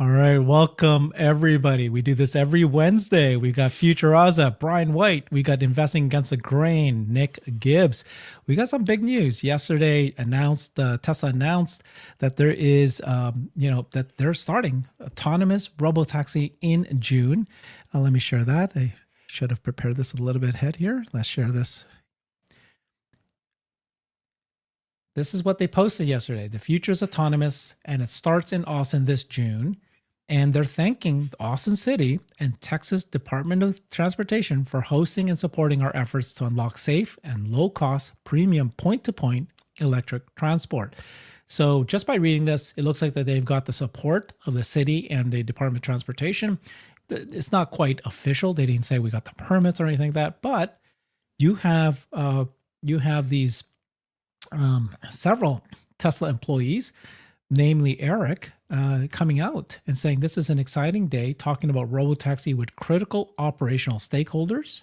All right, welcome everybody. We do this every Wednesday. We got Future Raza, Brian White. We got Investing Against the Grain, Nick Gibbs. We got some big news. Yesterday, Tesla announced that there is, that they're starting autonomous robotaxi in June. Let me share that. I should have prepared this a little bit ahead here. Let's share this. This is what they posted yesterday. The future is autonomous, and it starts in Austin this June. And they're thanking Austin City and Texas Department of Transportation for hosting and supporting our efforts to unlock safe and low-cost premium point-to-point electric transport. So just by reading this, it looks like that they've got the support of the city and the Department of Transportation. It's not quite official. They didn't say we got the permits or anything like that, but you have these several Tesla employees, namely Eric, coming out and saying this is an exciting day, talking about Robotaxi with critical operational stakeholders.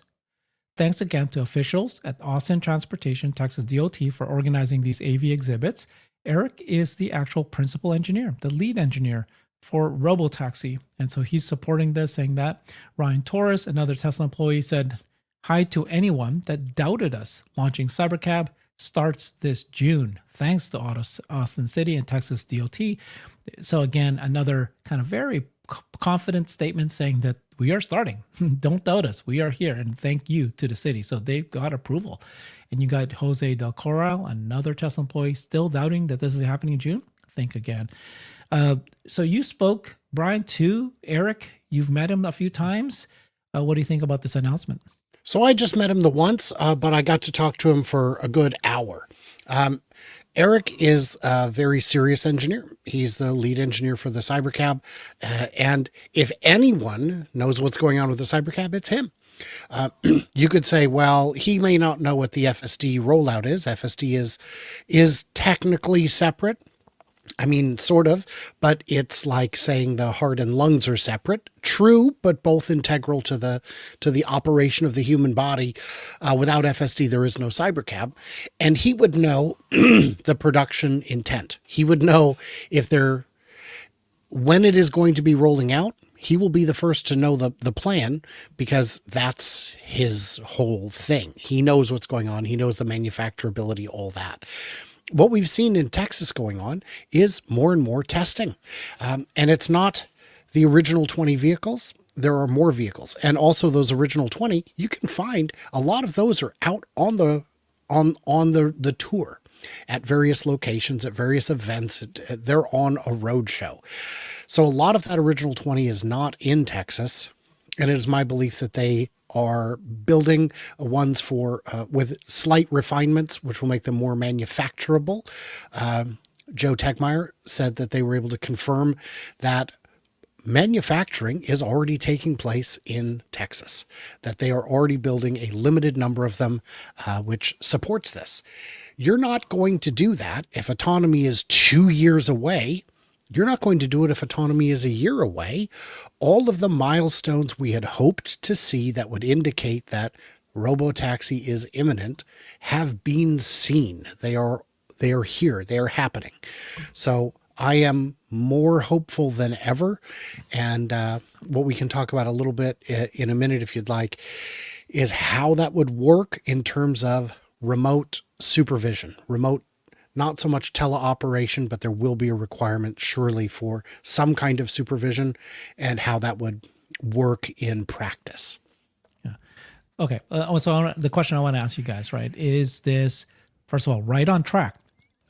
Thanks again to officials at Austin Transportation, Texas DOT for organizing these AV exhibits. Eric is the actual principal engineer, the lead engineer for Robotaxi. And so he's supporting this, saying that. Ryan Torres, another Tesla employee, said, "Hi to anyone that doubted us. Launching Cybercab starts this June, thanks to Austin City and Texas DOT." So again, another kind of very confident statement saying that we are starting. Don't doubt us. We are here. And thank you to the city. So they've got approval. And you got Jose Del Corral, another Tesla employee, still doubting that this is happening in June. Think again. So you spoke, Brian, to Eric. You've met him a few times. What do you think about this announcement? So I just met him the once, but I got to talk to him for a good hour. Eric is a very serious engineer. He's the lead engineer for the Cybercab. And if anyone knows what's going on with the Cybercab, it's him. You could say, well, he may not know what the FSD rollout is. FSD is technically separate. I mean, sort of, but it's like saying the heart and lungs are separate. True, but both integral to the operation of the human body. Without FSD, there is no Cybercab. And he would know the production intent. He would know when it is going to be rolling out. He will be the first to know the plan, because that's his whole thing. He knows what's going on. He knows the manufacturability, all that. What we've seen in Texas going on is more and more testing. And it's not the original 20 vehicles. There are more vehicles. And also those original 20, you can find a lot of those are out on the tour at various locations, at various events. They're on a road show. So a lot of that original 20 is not in Texas. And it is my belief that they are building ones for with slight refinements, which will make them more manufacturable. Joe Tegmeyer said that they were able to confirm that manufacturing is already taking place in Texas, that they are already building a limited number of them, which supports this. You're not going to do that if autonomy is 2 years away. You're not going to do it if autonomy is a year away. All of the milestones we had hoped to see that would indicate that Robotaxi is imminent have been seen. They are here. They are happening. So I am more hopeful than ever. And what we can talk about a little bit in a minute, if you'd like, is how that would work in terms of remote supervision, not so much teleoperation, but there will be a requirement surely for some kind of supervision, and how that would work in practice. Yeah. Okay. So the question I want to ask you guys, right, is this, first of all, right on track?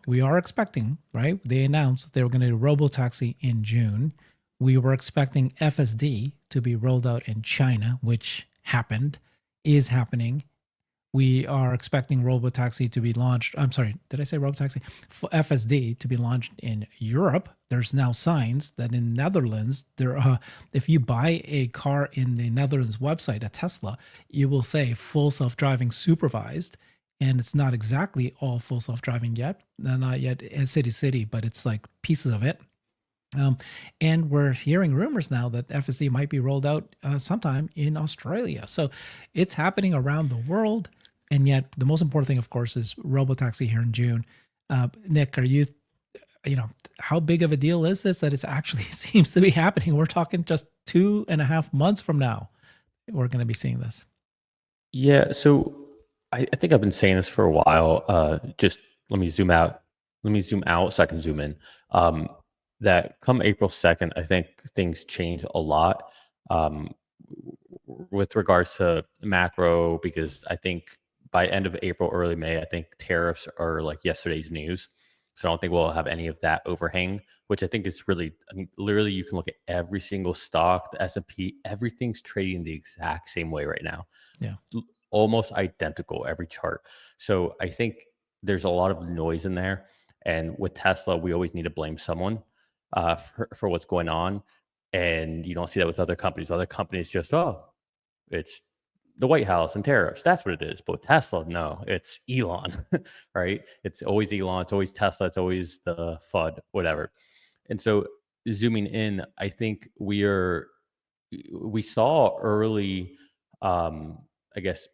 We are expecting, right? They announced that they were going to do Robotaxi in June. We were expecting FSD to be rolled out in China, which is happening. We are expecting Robotaxi to be launched. I'm sorry, did I say Robotaxi? For FSD to be launched in Europe. There's now signs that in Netherlands, if you buy a car in the Netherlands website, a Tesla, you will say full self-driving supervised. And it's not exactly all full self-driving yet. Not yet city, but it's like pieces of it. And we're hearing rumors now that FSD might be rolled out sometime in Australia. So it's happening around the world. And yet the most important thing, of course, is Robotaxi here in June. Nick, how big of a deal is this that it's actually seems to be happening? We're talking just 2.5 months from now, we're going to be seeing this. Yeah, so I think I've been saying this for a while. Just let me zoom out. Let me zoom out so I can zoom in. Um, that come April 2nd, I think things change a lot with regards to macro, because I think by end of April, early May, I think tariffs are like yesterday's news. So I don't think we'll have any of that overhang, which I think is really, I mean, literally you can look at every single stock, the S&P, everything's trading the exact same way right now, Yeah. almost identical every chart. So I think there's a lot of noise in there. And with Tesla, we always need to blame someone for what's going on. And you don't see that with other companies. Other companies just, oh, it's the White House and tariffs. That's what it is. But with Tesla, no, it's Elon, right? It's always Elon. It's always Tesla. It's always the FUD, whatever. And so zooming in, I think we saw early, I guess,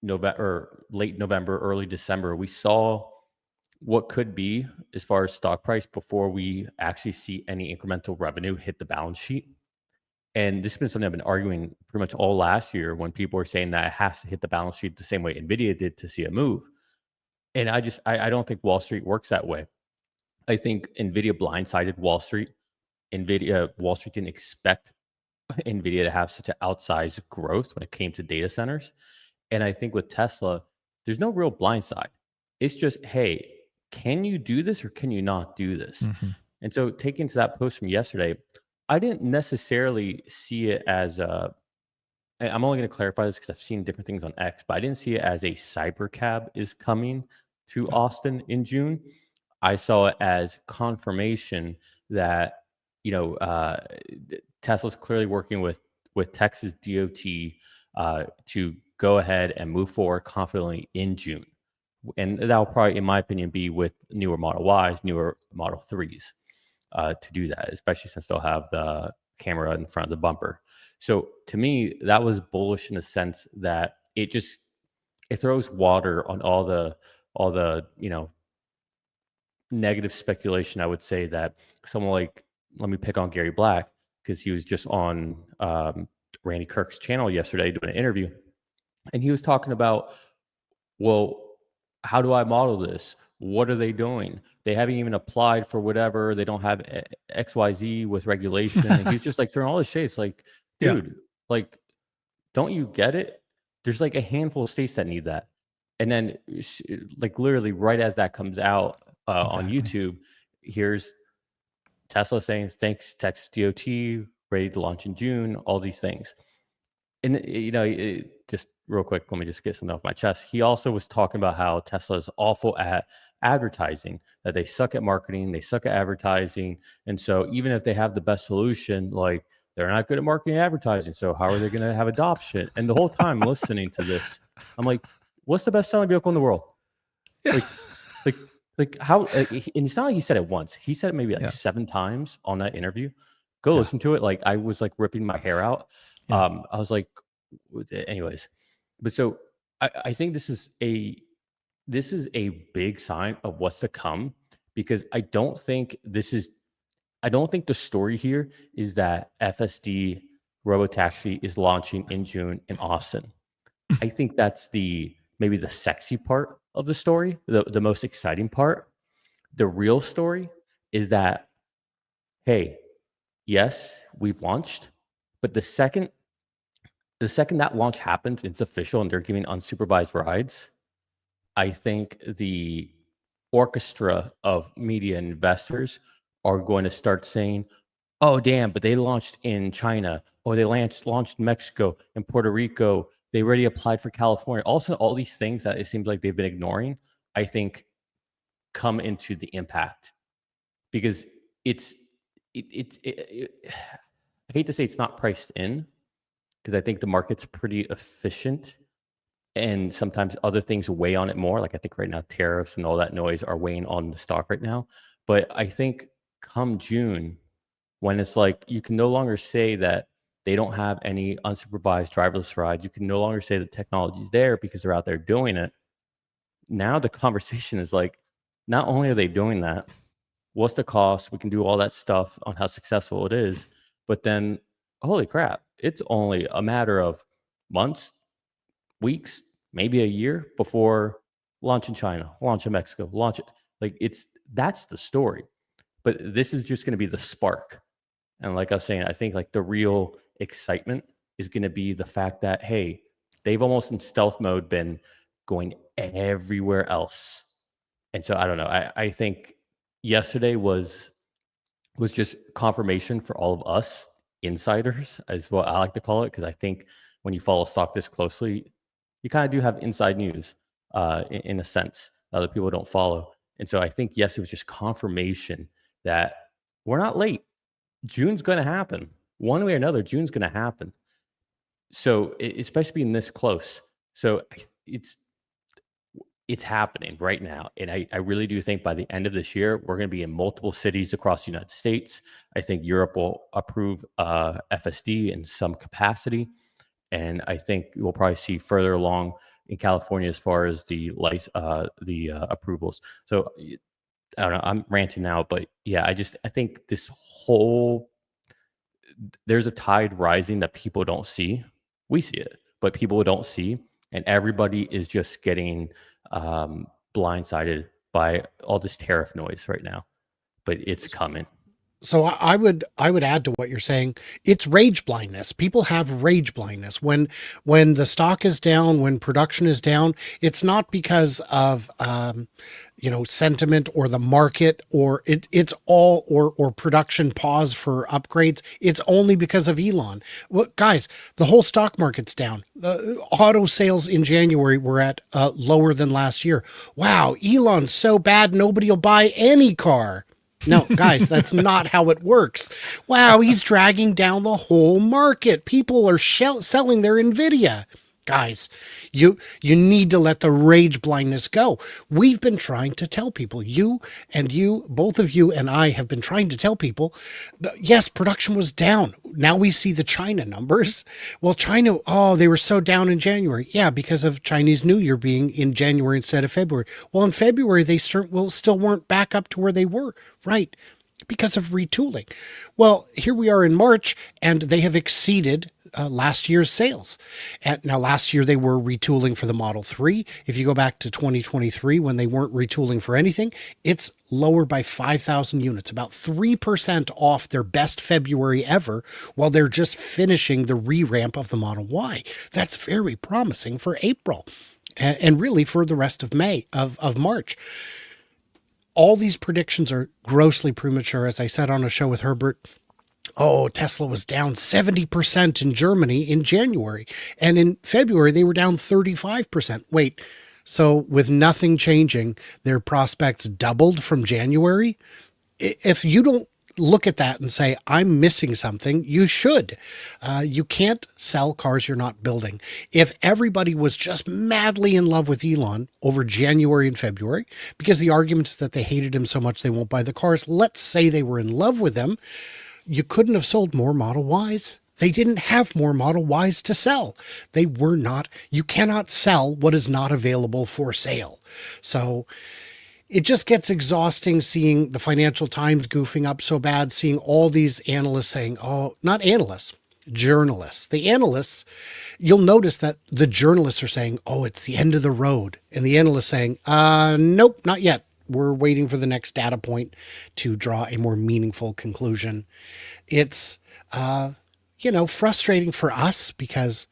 November, or late November, early December, we saw what could be as far as stock price before we actually see any incremental revenue hit the balance sheet. And this has been something I've been arguing pretty much all last year when people were saying that it has to hit the balance sheet the same way Nvidia did to see a move. And I don't think Wall Street works that way. I think Nvidia blindsided Wall Street. Wall Street didn't expect Nvidia to have such an outsized growth when it came to data centers. And I think with Tesla, there's no real blind side. It's just, hey, can you do this or can you not do this? Mhm. And so taking to that post from yesterday, I didn't necessarily see it as a, and I'm only going to clarify this because I've seen different things on X, but I didn't see it as a cyber cab is coming to Austin in June. I saw it as confirmation that, you know, Tesla's clearly working with Texas DOT to go ahead and move forward confidently in June. And that will probably, in my opinion, be with newer Model Ys, newer Model 3s to do that, especially since they'll have the camera in front of the bumper. So to me, that was bullish in the sense that it throws water on all the negative speculation. I would say that someone like, let me pick on Gary Black because he was just on Randy Kirk's channel yesterday doing an interview, and he was talking about, well, how do I model this? What are they doing? They haven't even applied for whatever. They don't have XYZ with regulation. And he's just like throwing all this shade. It's like, Yeah. dude, like, don't you get it? There's like a handful of states that need that. And then, like, literally right as that comes out on Exactly. YouTube, here's Tesla saying, thanks, Texas DOT, ready to launch in June, all these things. And just real quick, let me just get something off my chest. He also was talking about how Tesla is awful at advertising, that they suck at marketing, they suck at advertising. And so even if they have the best solution, like, they're not good at marketing and advertising. So how are they going to have adoption? And the whole time listening to this, I'm like, what's the best selling vehicle in the world? Yeah. Like, like, like how? And it's not like he said it once. He said it maybe like Yeah. 7 times on that interview. Go Yeah. listen to it. Like, I was like ripping my hair out. Yeah. I was like, anyways. But so I think this is a big sign of what's to come, because I don't think the story here is that FSD Robotaxi is launching in June in Austin. I think that's maybe the sexy part of the story, the most exciting part. The real story is that, hey, yes, we've launched, but the second that launch happens, it's official and they're giving unsupervised rides, I think the orchestra of media investors are going to start saying, oh, damn, but they launched in China, or they launched in Mexico and Puerto Rico. They already applied for California. Also, all these things that it seems like they've been ignoring, I think, come into the impact, because I hate to say it's not priced in, because I think the market's pretty efficient and sometimes other things weigh on it more. Like, I think right now tariffs and all that noise are weighing on the stock right now. But I think come June, when it's like you can no longer say that they don't have any unsupervised driverless rides, you can no longer say the technology's there because they're out there doing it. Now the conversation is like, not only are they doing that, what's the cost? We can do all that stuff on how successful it is. But then, holy crap, it's only a matter of months, weeks, maybe a year before launch in China, launch in Mexico, launch it. Like that's the story. But this is just going to be the spark. And like I was saying, I think like the real excitement is going to be the fact that, hey, they've almost in stealth mode been going everywhere else. And so I don't know. I think yesterday was just confirmation for all of us insiders, is what I like to call it, because I think when you follow stock this closely, you kind of do have inside news in a sense that other people don't follow. And so I think, yes, it was just confirmation that we're not late. June's going to happen. One way or another, June's going to happen. So especially being this close. So it's happening right now. And I really do think by the end of this year, we're going to be in multiple cities across the United States. I think Europe will approve FSD in some capacity. And I think we'll probably see further along in California as far as the approvals. So I don't know, I'm ranting now, but yeah, I think there's a tide rising that people don't see. We see it, but people don't see. And everybody is just getting blindsided by all this tariff noise right now, but it's coming. So I would add to what you're saying. It's rage blindness. People have rage blindness when the stock is down, when production is down. It's not because of sentiment or the market, or it's all or production pause for upgrades. It's only because of Elon. Well, guys, the whole stock market's down. The auto sales in January were at lower than last year. Wow, Elon's so bad nobody will buy any car. No, guys, that's not how it works. Wow, he's dragging down the whole market. People are selling their Nvidia. Guys, you need to let the rage blindness go. We've been trying to tell people, both of you and I have been trying to tell people, yes, production was down. Now we see the China numbers. Well, China, they were so down in January. Yeah, because of Chinese New Year being in January instead of February. Well, in February, they still weren't back up to where they were. Right. Because of retooling. Well, here we are in March, and they have exceeded last year's sales. Now, last year they were retooling for the Model 3. If you go back to 2023, when they weren't retooling for anything, it's lower by 5,000 units, about 3% off their best February ever, while they're just finishing the re-ramp of the Model Y. That's very promising for April, and really for the rest of March. All these predictions are grossly premature. As I said on a show with Herbert, Tesla was down 70% in Germany in January. And in February, they were down 35%. Wait, so with nothing changing, their prospects doubled from January? If you don't look at that and say, I'm missing something, you should. You can't sell cars you're not building. If everybody was just madly in love with Elon over January and February, because the argument is that they hated him so much they won't buy the cars, let's say they were in love with him, you couldn't have sold more Model Ys. They didn't have more Model Ys to sell. You cannot sell what is not available for sale. So it just gets exhausting seeing the Financial Times goofing up so bad, seeing all these analysts saying, not analysts, journalists. The analysts, you'll notice that the journalists are saying, it's the end of the road. And the analysts saying, nope, not yet. We're waiting for the next data point to draw a more meaningful conclusion. It's, frustrating for us because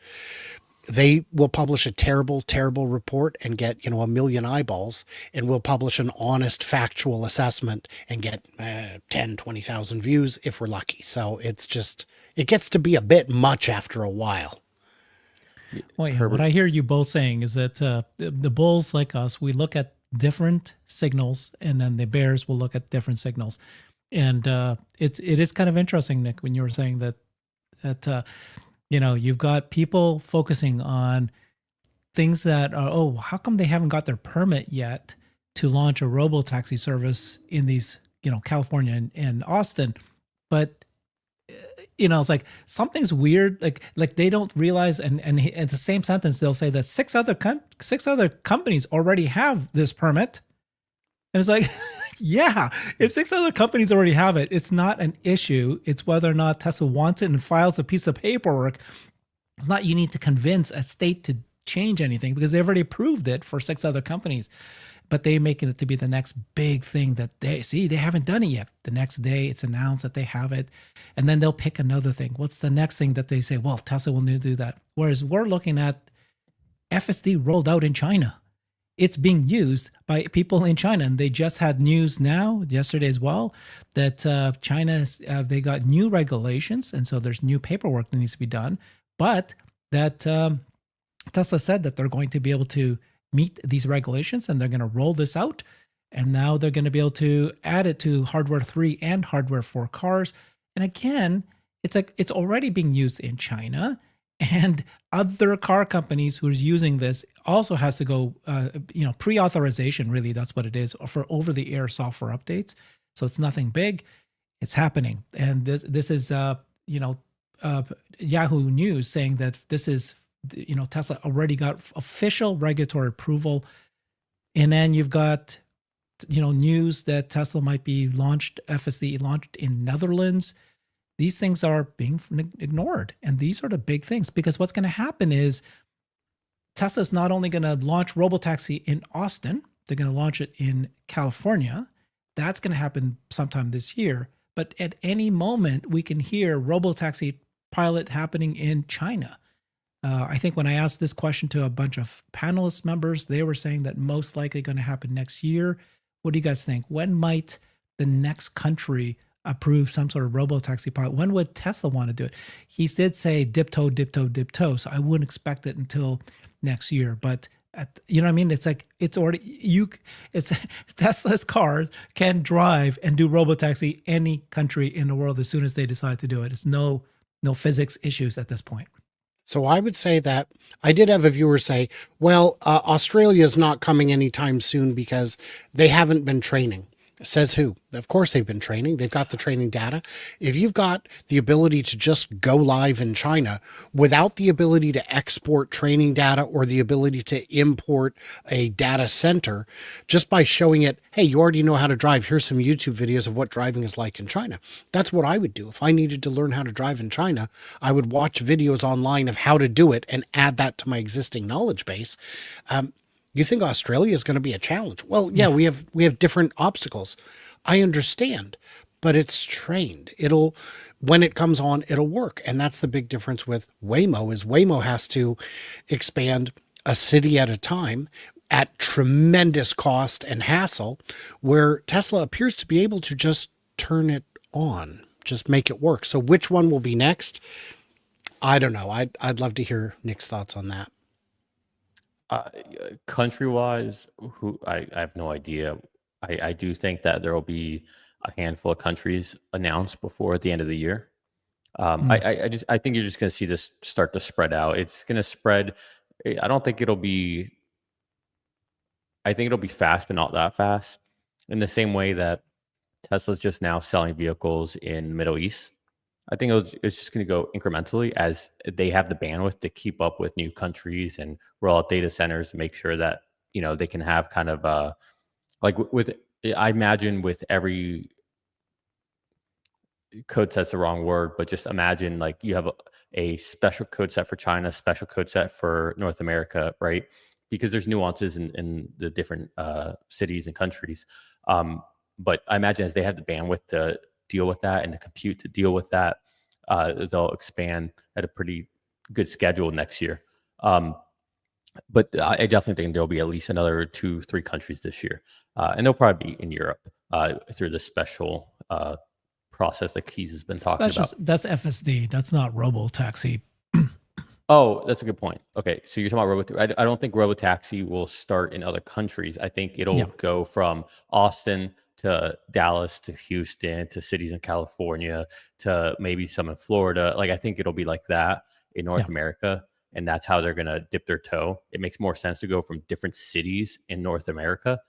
they will publish a terrible, terrible report and get, 1 million eyeballs, and we'll publish an honest, factual assessment and get 10, 20,000 views if we're lucky. So it gets to be a bit much after a while. Well, yeah, what I hear you both saying is that the bulls like us, we look at different signals, and then the bears will look at different signals. And it is kind of interesting, Nick, when you were saying that you've got people focusing on things that are, how come they haven't got their permit yet to launch a Robotaxi service in these, California and Austin? But it's like something's weird. Like they don't realize, and in the same sentence they'll say that six other companies already have this permit, and it's like, Yeah, if six other companies already have it, it's not an issue. It's whether or not Tesla wants it and files a piece of paperwork. It's not you need to convince a state to change anything because they've already approved it for six other companies. But they making it to be the next big thing that they haven't done it yet. The next day it's announced that they have it, and then they'll pick another thing. What's the next thing that they say? Well, Tesla will need to do that. Whereas we're looking at FSD rolled out in China. It's being used by people in China, and they just had news now yesterday as well that China they got new regulations, and so there's new paperwork that needs to be done. But that Tesla said that they're going to be able to meet these regulations, and they're going to roll this out. And now they're going to be able to add it to hardware 3 and hardware 4 cars. And again, it's like it's already being used in China, and other car companies who's using this also has to go pre-authorization, really that's what it is, for over-the-air software updates. So it's nothing big, it's happening. And this is Yahoo News saying that this is Tesla already got official regulatory approval. And then you've got news that Tesla might be FSD launched in Netherlands. These things are being ignored. And these are the big things, because what's going to happen is Tesla's not only going to launch Robotaxi in Austin, they're going to launch it in California. That's going to happen sometime this year. But at any moment, we can hear Robotaxi pilot happening in China. I think when I asked this question to a bunch of panelist members, they were saying that most likely going to happen next year. What do you guys think? When might the next country approve some sort of Robotaxi pilot? When would Tesla want to do it? He did say dip toe, dip toe, dip toe. So I wouldn't expect it until next year. But you know what I mean? It's like it's already it's Tesla's cars can drive and do Robotaxi any country in the world as soon as they decide to do it. It's no physics issues at this point. So I would say that I did have a viewer say, well, Australia is not coming anytime soon because they haven't been training. Says who? Of course they've been training. They've got the training data. If you've got the ability to just go live in China without the ability to export training data or the ability to import a data center, just by showing it, hey, you already know how to drive. Here's some YouTube videos of what driving is like in China. That's what I would do. If I needed to learn how to drive in China, I would watch videos online of how to do it and add that to my existing knowledge base. You think Australia is going to be a challenge? Well, yeah, we have different obstacles. I understand, but it's trained. When it comes on, it'll work. And that's the big difference with Waymo is Waymo has to expand a city at a time at tremendous cost and hassle, where Tesla appears to be able to just turn it on, just make it work. So which one will be next? I don't know. I'd love to hear Nick's thoughts on that. Country-wise, I have no idea. I do think that there will be a handful of countries announced before the end of the year. I think you're just going to see this start to spread out. It's going to spread. I don't think it'll be. I think it'll be fast, but not that fast. In the same way that Tesla's just now selling vehicles in the Middle East. I think it's just going to go incrementally as they have the bandwidth to keep up with new countries and roll out data centers to make sure that they can have kind of I imagine with every code set's the wrong word, but just imagine like you have a special code set for China, special code set for North America, right? Because there's nuances in the different cities and countries. But I imagine as they have the bandwidth to deal with that and the compute to deal with that, they'll expand at a pretty good schedule next year. But I definitely think there'll be at least another 2-3 countries this year. And they'll probably be in Europe through the special process that Keys has been talking about. That's FSD. That's not Robotaxi. Oh, that's a good point. Okay, so you're talking about I don't think Robotaxi will start in other countries. I think it'll go from Austin to Dallas to Houston to cities in California to maybe some in Florida. Like I think it'll be like that in North America, and that's how they're gonna dip their toe. It makes more sense to go from different cities in North America,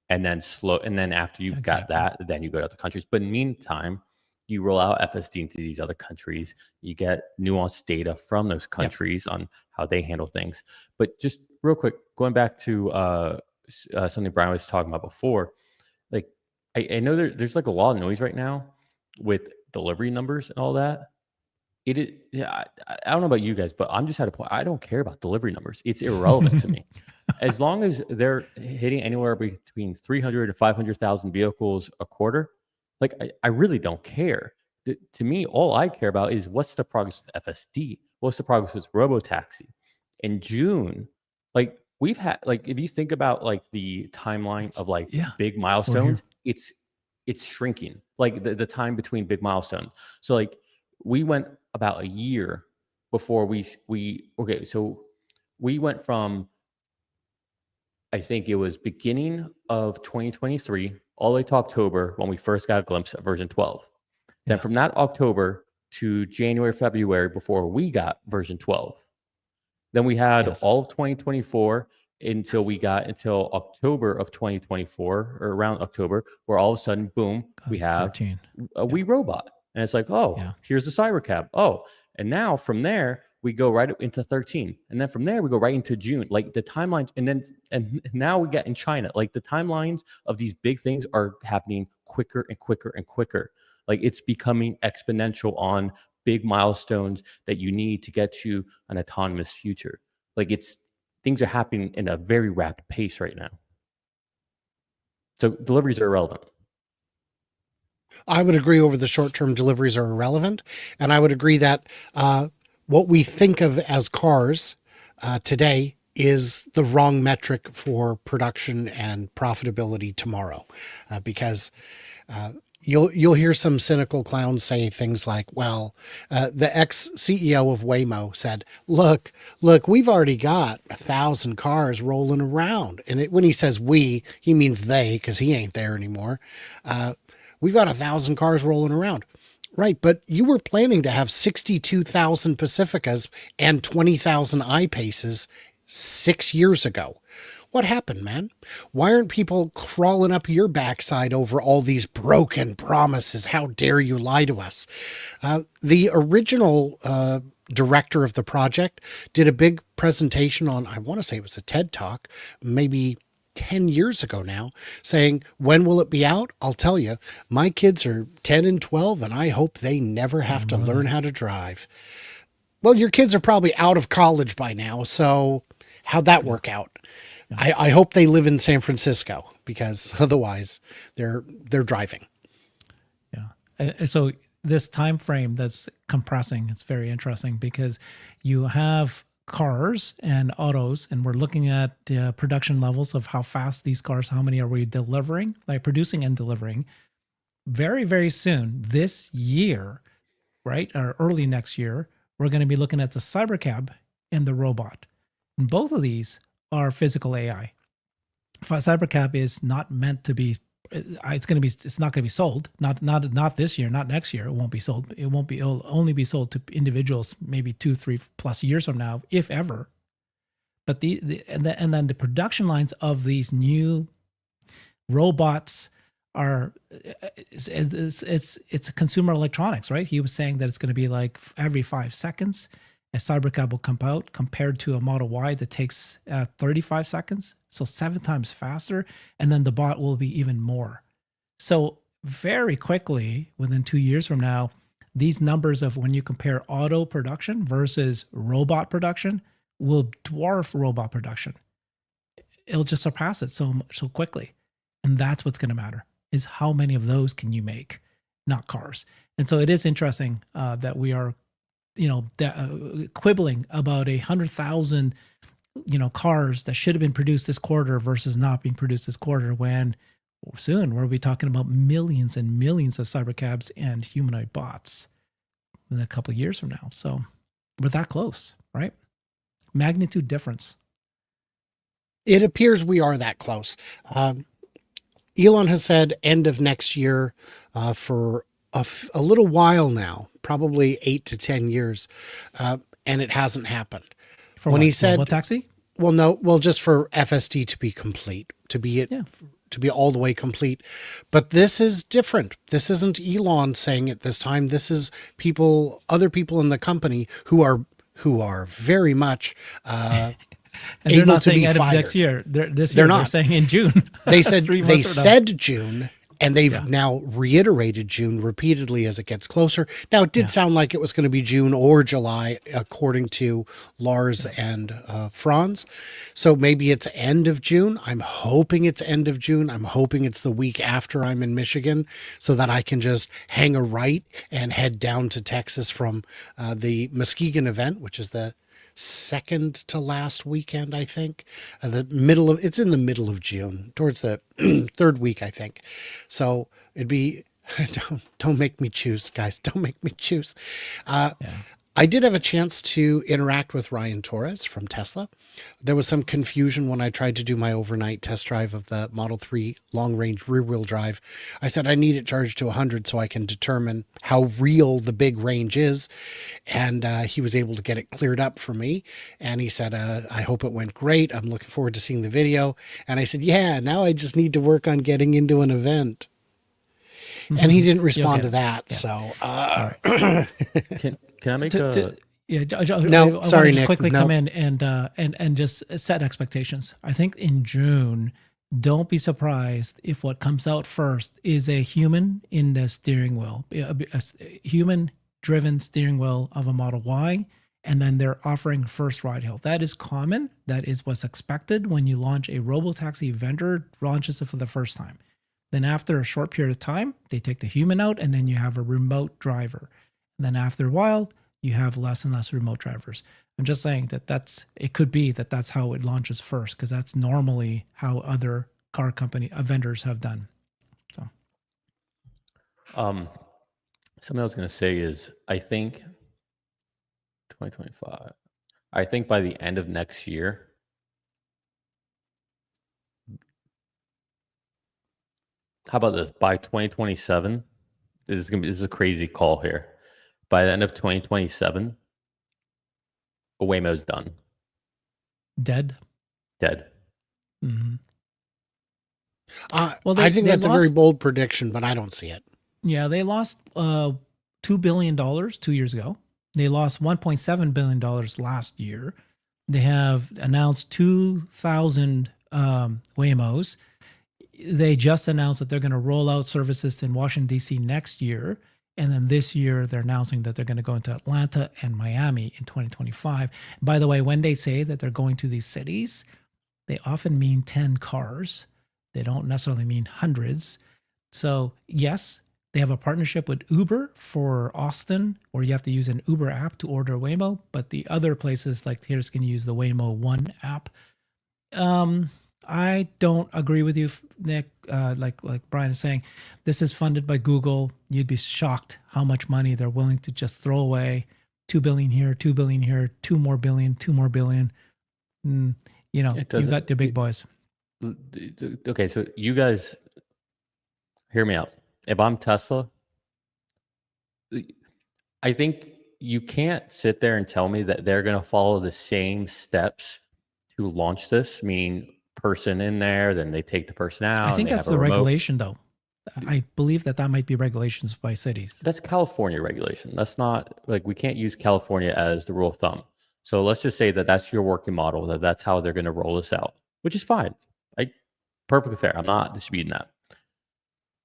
and then after you've got that, then you go to other countries. But in the meantime, you roll out FSD into these other countries. You get nuanced data from those countries on how they handle things. But just real quick, going back to something Brian was talking about before, like I know there's like a lot of noise right now with delivery numbers and all that. It is, yeah. I don't know about you guys, but I'm just at a point. I don't care about delivery numbers. It's irrelevant to me. As long as they're hitting anywhere between 300 and 500,000 vehicles a quarter, like I really don't care. To me, all I care about is what's the progress with FSD? What's the progress with Robotaxi? In June, like we've had, like if you think about like the timeline It's of like yeah, big we're here. milestones, it's shrinking. Like the time between big milestones. So like we went about a year before we okay. So we went from, I think it was beginning of 2023 all the way to October when we first got a glimpse of version 12. Then Yeah. from that October to January, February before we got version 12. Then we had Yes. all of 2024 until we Yes. got until October of 2024 or around October, where all of a sudden, boom, we have 13. a Yeah. We Robot. And it's like, oh, Yeah. here's the Cybercab. Oh, and now from there, we go right into 13. And then from there, we go right into June. Like the timelines, and now we get in China. Like the timelines of these big things are happening quicker and quicker and quicker. Like it's becoming exponential on big milestones that you need to get to an autonomous future. Like it's things are happening in a very rapid pace right now. So deliveries are irrelevant. I would agree over the short-term deliveries are irrelevant. And I would agree that what we think of as cars today is the wrong metric for production and profitability tomorrow. Because you'll hear some cynical clowns say things like, well, the ex-CEO of Waymo said, look, we've already got 1,000 cars rolling around. And when he says we, he means they, because he ain't there anymore. We've got 1,000 cars rolling around. Right, but you were planning to have 62,000 Pacificas and 20,000 iPaces 6 years ago. What happened, man? Why aren't people crawling up your backside over all these broken promises? How dare you lie to us? The original director of the project did a big presentation on, I want to say it was a TED Talk, maybe 10 years ago now, saying, when will it be out? I'll tell you, my kids are 10 and 12, and I hope they never have to learn how to drive. Well, your kids are probably out of college by now, so how'd that work out? I hope they live in San Francisco, because otherwise they're driving. Yeah. So this time frame that's compressing, it's very interesting because you have cars and autos, and we're looking at the production levels of how fast these cars, how many are we delivering, like producing and delivering. Very, very soon, this year, right, or early next year, we're going to be looking at the Cybercab and the robot. And both of these are physical AI. Cybercab is not meant to be. It's not going to be sold. Not this year. Not next year. It won't be sold. It won't be. It'll only be sold to individuals maybe 2-3+ years from now, if ever. But and then the production lines of these new robots are it's consumer electronics, right? He was saying that it's going to be like every 5 seconds a Cybercab will come out, compared to a Model Y that takes 35 seconds, so 7 times faster, and then the bot will be even more. So very quickly, within 2 years from now, these numbers of when you compare auto production versus robot production will dwarf robot production. It'll just surpass it so quickly. And that's what's going to matter, is how many of those can you make, not cars. And so it is interesting that we are, quibbling about 100,000, cars that should have been produced this quarter versus not being produced this quarter, when soon we'll be talking about millions and millions of cybercabs and humanoid bots in a couple of years from now. So we're that close, right? Magnitude difference. It appears we are that close. Elon has said end of next year for a little while now, probably 8 to 10 years, and it hasn't happened. For when what? he said, Robotaxi? well, just for FSD to be complete, to be all the way complete. But this is different. This isn't Elon saying it this time. This is other people in the company who are very much and they're not saying end of next year. They're saying in June. They said 3 months they from now. said June, And they've Yeah. now reiterated June repeatedly as it gets closer. Now, it did Yeah. sound like it was going to be June or July, according to Lars and Franz. So maybe it's end of June. I'm hoping it's end of June. I'm hoping it's the week after I'm in Michigan so that I can just hang a right and head down to Texas from the Muskegon event, which is the second to last weekend, I think. It's in the middle of June, towards the third week, I think. So it'd be don't make me choose, guys. Don't make me choose. Yeah. I did have a chance to interact with Ryan Torres from Tesla. There was some confusion when I tried to do my overnight test drive of the Model 3 long range rear wheel drive. I said I need it charged to 100 so I can determine how real the big range is. And he was able to get it cleared up for me. And he said, I hope it went great. I'm looking forward to seeing the video. And I said, yeah, now I just need to work on getting into an event. And he didn't respond to that. Yeah. So, All right. Can I make a No, I sorry, want to just Nick. quickly No. come in and just set expectations. I think in June, don't be surprised if what comes out first is a human in the steering wheel, a human driven steering wheel of a Model Y, and then they're offering first ride hail. That is common. That is what's expected when you launch a Robotaxi vendor launches it for the first time. Then after a short period of time, they take the human out, and then you have a remote driver. And then after a while, you have less and less remote drivers. I'm just saying that it could be that that's how it launches first, because that's normally how other car company vendors have done. So something I was going to say is I think 2025. I think by the end of next year, how about this? By 2027, this is a crazy call here. By the end of 2027, Waymo's done. dead. Dead. Mm-hmm. Well, I think that's a very bold prediction, but I don't see it. Yeah, they lost $2 billion 2 years ago. They lost $1.7 billion last year. They have announced 2,000 Waymos. They just announced that they're going to roll out services in Washington, D.C. next year. And then this year, they're announcing that they're going to go into Atlanta and Miami in 2025. By the way, when they say that they're going to these cities, they often mean 10 cars. They don't necessarily mean hundreds. So, yes, they have a partnership with Uber for Austin, where you have to use an Uber app to order a Waymo. But the other places, like here's going to use the Waymo One app. I don't agree with you, Nick. Like Brian is saying, this is funded by Google. You'd be shocked how much money they're willing to just throw away. 2 billion here, 2 billion here, 2 more billion, 2 more billion. You know, you've got the big boys. Okay, so you guys, hear me out. If I'm Tesla, I think you can't sit there and tell me that they're going to follow the same steps to launch this, meaning person in there, then they take the person out. I think and they that's have a the remote. regulation, though. I believe that might be regulations by cities. That's California regulation. That's not like we can't use California as the rule of thumb. So let's just say that that's your working model, that that's how they're going to roll this out, which is fine. Perfectly fair. I'm not disputing that.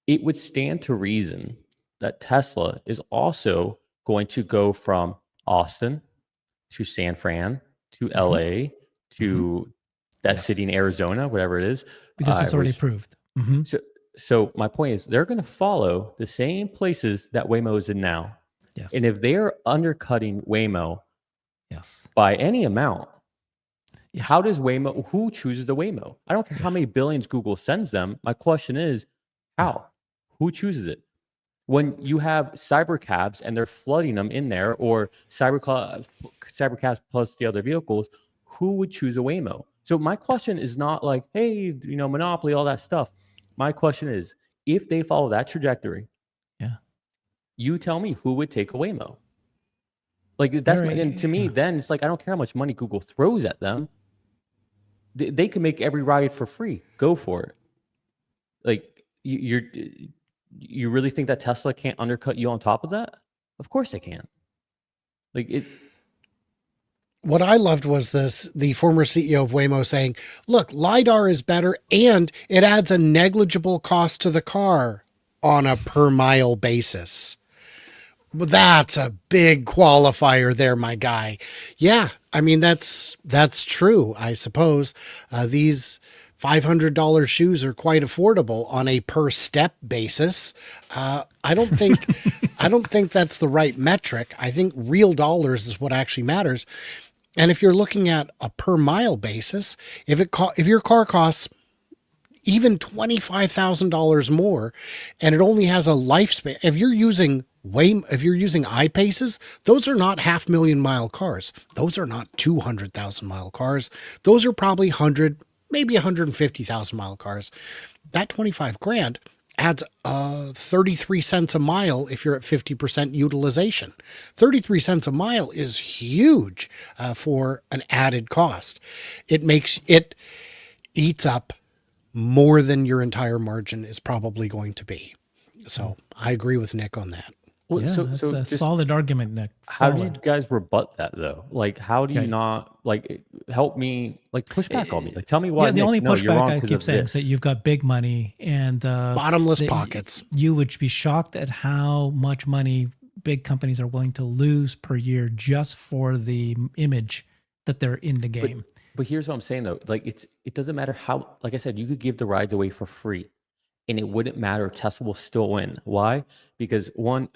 It would stand to reason that Tesla is also going to go from Austin to San Fran to LA to that Yes. city in Arizona, whatever it is. Because it's already proved. Mm-hmm. So my point is they're going to follow the same places that Waymo is in now. Yes. And if they're undercutting Waymo yes. by any amount, Yeah. how does Waymo, who chooses the Waymo? I don't care how many billions Google sends them. My question is, how? Who chooses it? When you have cybercabs and they're flooding them in there, or cybercabs plus the other vehicles, who would choose a Waymo? So my question is not like, hey, monopoly, all that stuff. My question is, if they follow that trajectory, you tell me who would take a Waymo. Like that's and to me, then it's like I don't care how much money Google throws at them. They can make every ride for free. Go for it. Like you really think that Tesla can't undercut you on top of that? Of course they can. Like it. What I loved was the former CEO of Waymo saying, look, LiDAR is better and it adds a negligible cost to the car on a per mile basis. Well, that's a big qualifier there, my guy. Yeah, I mean that's true. I suppose these $500 shoes are quite affordable on a per step basis. I don't think that's the right metric. I think real dollars is what actually matters. And if you're looking at a per mile basis, if your car costs even $25,000 more and it only has a lifespan, if you're using iPaces, those are not 500,000 mile cars. Those are not 200,000 mile cars. Those are probably 100, maybe 150,000 mile cars. That 25 grand adds 33 cents a mile if you're at 50% utilization. 33 cents a mile is huge for an added cost. It eats up more than your entire margin is probably going to be. So I agree with Nick on that. Well, Yeah, that's a just solid argument, Nick. how do you Solid. guys rebut that though? Like, how do you Okay. not like help me? Like, push back on me. Like, tell me why. Yeah, the Nick, only no, you're pushback wrong I because keep of saying is that this. you've got big money, and Bottomless that pockets. you would be shocked at how much money big companies are willing to lose per year just for the image that they're in the But game. but here's what I'm saying though. Like, it doesn't matter how. Like I said, you could give the rides away for free, and it wouldn't matter. Tesla will still win. Why? Because one,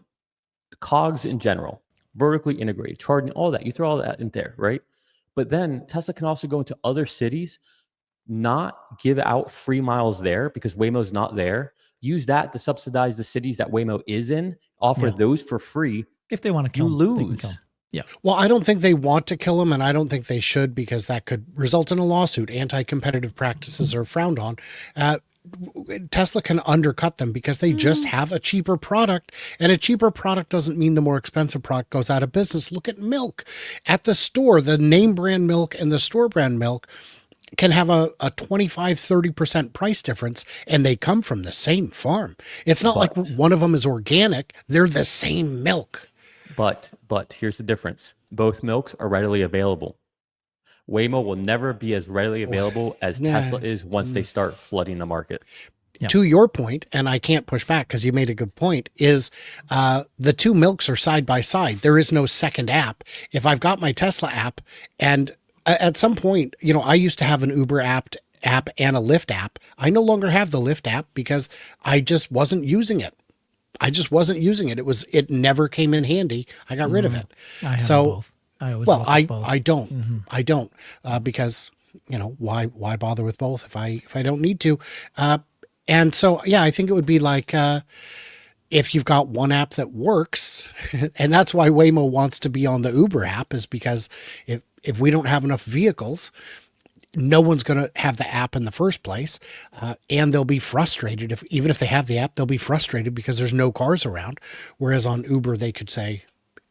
cogs in general, vertically integrated, charging, all that. You throw all that in there, right? But then Tesla can also go into other cities, not give out free miles there because Waymo's not there. Use that to subsidize the cities that Waymo is in, offer Yeah. those for free. If they want to You kill them, they can lose. kill them. Yeah. Well, I don't think they want to kill him, and I don't think they should because that could result in a lawsuit. Anti-competitive practices are frowned on. Tesla can undercut them because they just have a cheaper product, and a cheaper product doesn't mean the more expensive product goes out of business. Look at milk at the store. The name brand milk and the store brand milk can have a 25-30% price difference, and they come from the same farm. It's not like But one of them is organic. They're the same milk. but here's the difference. Both milks are readily available. Waymo will never be as readily available as Nah. Tesla is once they start flooding the market. Yeah. To your point, and I can't push back because you made a good point, is the two milks are side by side. There is no second app. If I've got my Tesla app, and at some point, I used to have an Uber app and a Lyft app. I no longer have the Lyft app because I just wasn't using it. It never came in handy. I got rid of it. I have So, both. I always well, look I at both. I don't because why bother with both if I don't need to. And so yeah, I think it would be like if you've got one app that works, and that's why Waymo wants to be on the Uber app, is because if we don't have enough vehicles, no one's going to have the app in the first place, and they'll be frustrated even if they have the app, they'll be frustrated because there's no cars around. Whereas on Uber, they could say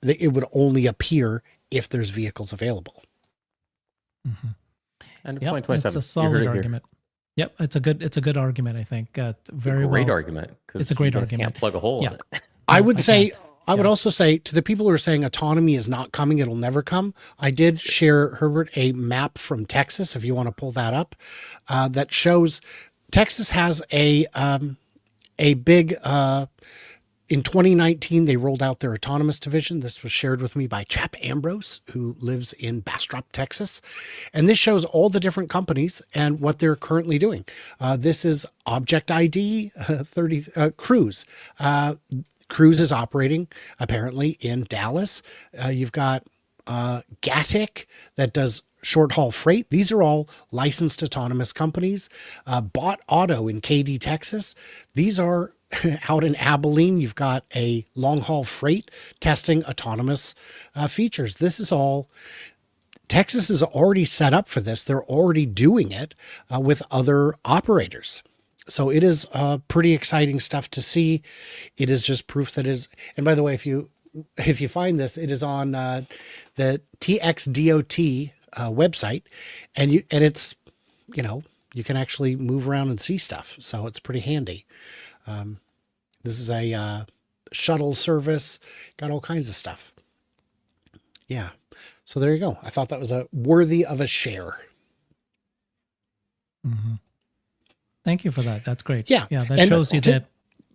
that it would only appear if there's vehicles available. And Yep, 2027, it's a solid argument. Yep, it's a good argument. I think very great well. argument. 'Cause It's a great you guys argument. Can't plug a hole Yeah. in it. I No, would I say, can't. I would Yeah. also say to the people who are saying autonomy is not coming, it'll never come. I did share, Herbert, a map from Texas, if you want to pull that up, that shows Texas has a big, in 2019, they rolled out their autonomous division. This was shared with me by Chap Ambrose, who lives in Bastrop, Texas. And this shows all the different companies and what they're currently doing. This is Object ID 30, Cruise. Cruise is operating apparently in Dallas. You've got Gatik that does short haul freight. These are all licensed autonomous companies. Bot Auto in Katy, Texas. These are out in Abilene. You've got a long haul freight testing autonomous features. This is all. Texas is already set up for this. They're already doing it with other operators. So it is pretty exciting stuff to see. It is just proof that it is. And by the way, if you find this, it is on the TXDOT website, and it's you can actually move around and see stuff. So it's pretty handy. This is a shuttle service. Got all kinds of stuff. Yeah. So there you go. I thought that was a worthy of a share. Mhm. Thank you for that. That's great. Yeah. Yeah, that And shows you to- that.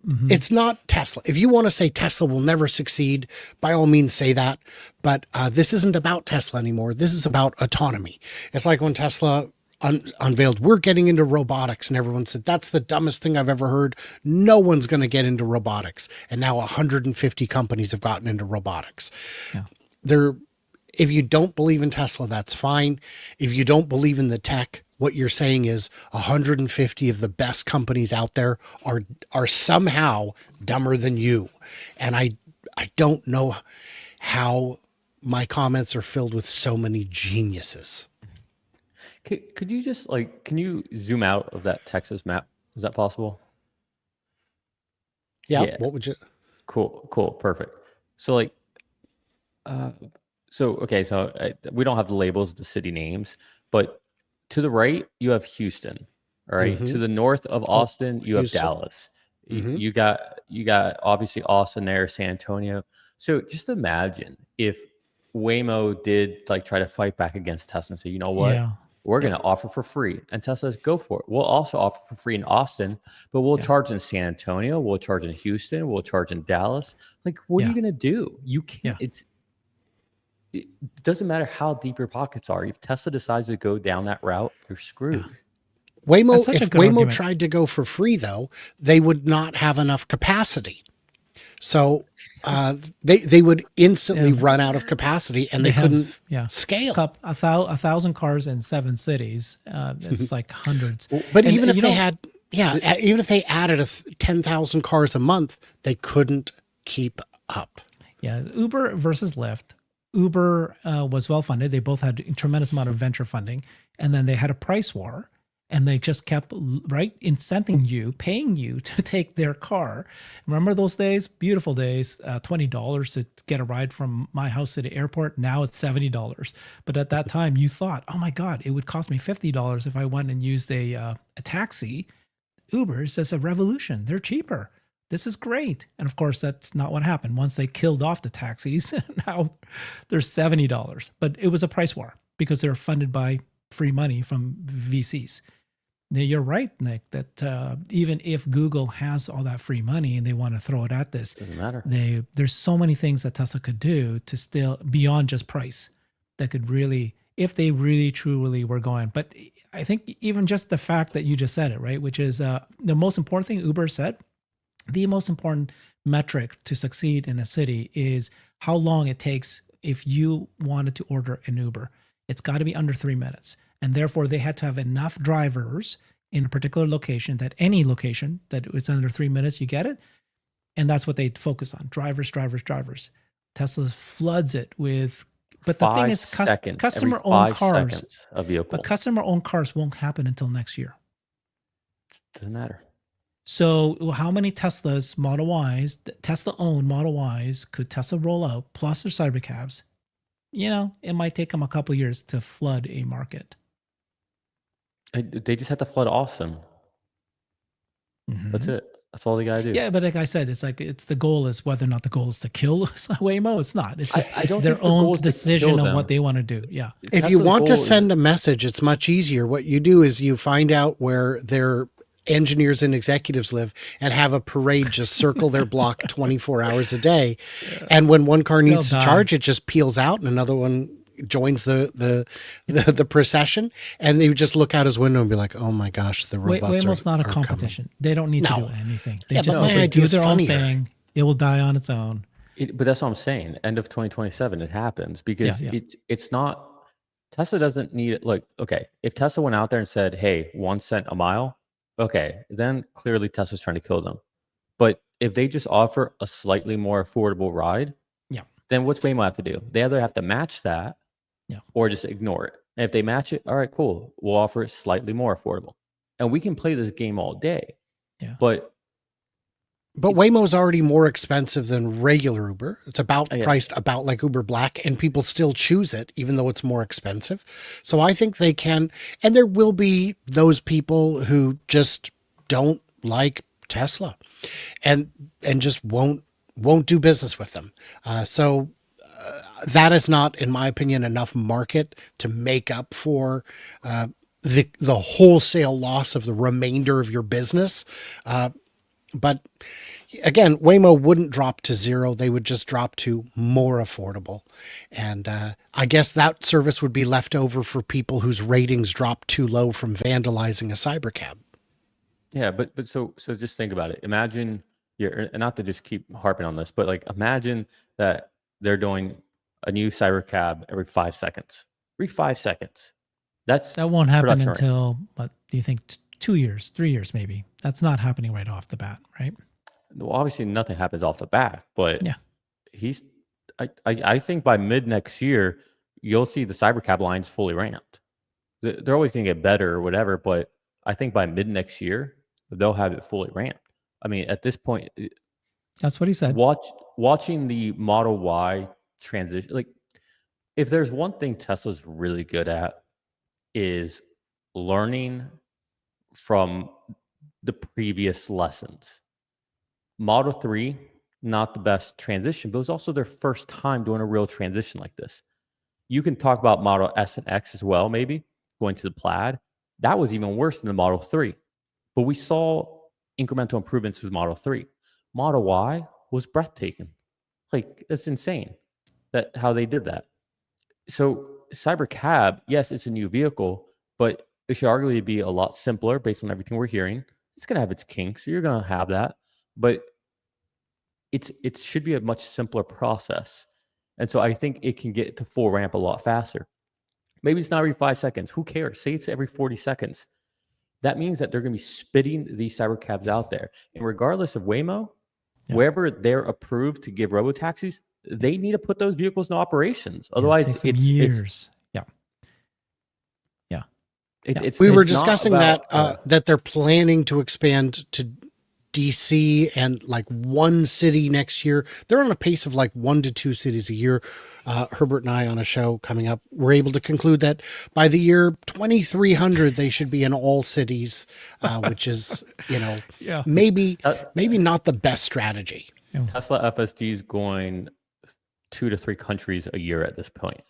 Mhm. It's not Tesla. If you want to say Tesla will never succeed, by all means say that. But this isn't about Tesla anymore. This is about autonomy. It's like when Tesla unveiled, we're getting into robotics, and everyone said, that's the dumbest thing I've ever heard. No one's going to get into robotics. And now 150 companies have gotten into robotics. Yeah. If you don't believe in Tesla, that's fine. If you don't believe in the tech, what you're saying is 150 of the best companies out there are somehow dumber than you. And I don't know how my comments are filled with so many geniuses. Could you just can you zoom out of that Texas map? Is that possible? Yeah. Yeah. What would you? Cool, perfect. So we don't have the labels of the city names, but to the right you have Houston. All right. Mhm. To the north of Austin, you have Houston. Dallas. Mhm. You got obviously Austin there, San Antonio. So just imagine if Waymo did try to fight back against Tesla and say, you know what? Yeah. We're going to offer for free. And Tesla says, go for it. We'll also offer for free in Austin, but we'll charge in San Antonio. We'll charge in Houston. We'll charge in Dallas. What are you going to do? You can't. It doesn't matter how deep your pockets are. If Tesla decides to go down that route, you're screwed. Waymo, That's such a if good Waymo argument. tried to go for free, though, they would not have enough capacity. So they would instantly run out of capacity, and they couldn't scale. 1,000 cars in 7 cities. It's like hundreds. But And- even and if you they know- had, even if they added 10,000 cars a month, they couldn't keep up. Yeah, Uber versus Lyft. Uber was well funded. They both had a tremendous amount of venture funding, and then they had a price war, and they just kept incenting you, paying you to take their car. Remember those days? Beautiful days. $20 to get a ride from my house to the airport. Now it's $70. But at that time, you thought, oh my God, it would cost me $50 if I went and used a taxi. Uber says a revolution. They're cheaper. This is great. And of course, that's not what happened. Once they killed off the taxis, now they're $70. But it was a price war because they're funded by free money from VCs. Now, you're right, Nick, that even if Google has all that free money and they want to throw it at this, Doesn't matter. there's so many things that Tesla could do to still beyond just price that could really, if they really truly were going. But I think even just the fact that you just said it, right, which is the most important thing Uber said, the most important metric to succeed in a city is how long it takes if you wanted to order an Uber. It's got to be under 3 minutes. And therefore, they had to have enough drivers in a particular location, that any location that it's under 3 minutes, you get it. And that's what they focus on. Drivers. Tesla floods it with, but the thing is, customer-owned cars, a vehicle. but customer-owned cars won't happen until next year. Doesn't matter. So how many Teslas, Model Ys, Tesla-owned Model Ys could Tesla roll out, plus their cybercabs? It might take them a couple of years to flood a market. They just have to flood Austin. Mhm. That's it. That's all they got to do. Yeah, but like I said, it's the goal is whether or not the goal is to kill Waymo. It's not. It's just I don't their think the goal own is to kill decision of them. what they want to do. Yeah. If you Tesla's want to goal is- send a message, it's much easier. What you do is you find out where their engineers and executives live and have a parade just circle their block 24 hours a day. And when one car needs to They'll die. charge, it just peels out and another one joins the procession. And they would just look out his window and be like, oh my gosh, the robots Waymo's not a are coming. competition. They don't need to No. do anything. They Yeah, just but need my to do idea's their own funnier. thing. It will die on its own. But that's what I'm saying. End of 2027, it happens because Yeah. it's not. Tesla doesn't need it. Like, okay, if Tesla went out there and said, "Hey, 1 cent a mile," okay, then clearly Tesla's trying to kill them. But if they just offer a slightly more affordable ride, Yeah. then what's Waymo have to do? They either have to match that, Yeah. or just ignore it. And if they match it, all right, cool. We'll offer it slightly more affordable, and we can play this game all day. Yeah. But But Waymo's already more expensive than regular Uber. It's about Yeah. priced about like Uber Black, and people still choose it even though it's more expensive. So I think they can, and there will be those people who just don't like Tesla and just won't do business with them. So that is not, in my opinion, enough market to make up for the wholesale loss of the remainder of your business. But again, Waymo wouldn't drop to zero. They would just drop to more affordable. And I guess that service would be left over for people whose ratings drop too low from vandalizing a cybercab. Yeah, but so just think about it. Imagine and not to just keep harping on this, but like imagine that they're doing a new cyber cab every 5 seconds. Every 5 seconds. That's That won't happen production rate. until, what do you think, 2 years, 3 years maybe? That's not happening right off the bat, right? Well, obviously nothing happens off the bat, but Yeah. he's I think by mid next year you'll see the cyber cab lines fully ramped. They're always going to get better or whatever, but I think by mid next year they'll have it fully ramped. I mean, at this point, That's what he said. watching the Model Y transition, like if there's one thing Tesla's really good at is learning from the previous lessons. Model 3, not the best transition, but it was also their first time doing a real transition like this. You can talk about Model S and X as well, maybe going to the Plaid. That was even worse than the Model 3. But we saw incremental improvements with Model 3. Model Y was breathtaking. Like, that's insane that how they did that. So Cybercab, yes, it's a new vehicle, but it should arguably be a lot simpler based on everything we're hearing. It's going to have its kinks, so you're going to have that, but it should be a much simpler process. And so I think it can get to full ramp a lot faster. Maybe it's not every 5 seconds. Who cares? Say it's every 40 seconds. That means that they're going to be spitting these cybercabs out there. And regardless of Waymo, wherever they're approved to give robotaxis, they need to put those vehicles in operations. Otherwise, it takes some it's years. We were it's not discussing about, that they're planning to expand to DC and like one city next year. They're on a pace of like 1 to 2 cities a year. Herbert and I on a show coming up, we're able to conclude that by the year 2300, they should be in all cities, which is, maybe not the best strategy. Tesla FSD is going 2 to 3 countries a year at this point.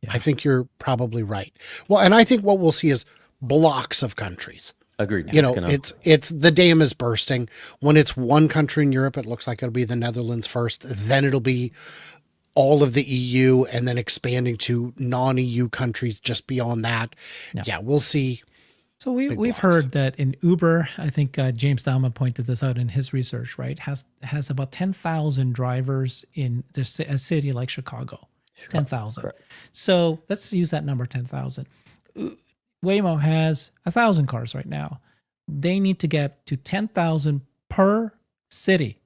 I think you're probably right. Well, and I think what we'll see is blocks of countries. Agreed. It's the dam is bursting. When it's one country in Europe, it looks like it'll be the Netherlands first. Then it'll be all of the EU, and then expanding to non-EU countries just beyond that. Yeah, we'll see. So we've heard that in Uber, I think James Dalman pointed this out in his research, right? Has about 10,000 drivers in a city like Chicago. 10,000. So let's use that number, 10,000. Waymo has 1,000 cars right now. They need to get to 10,000 per city.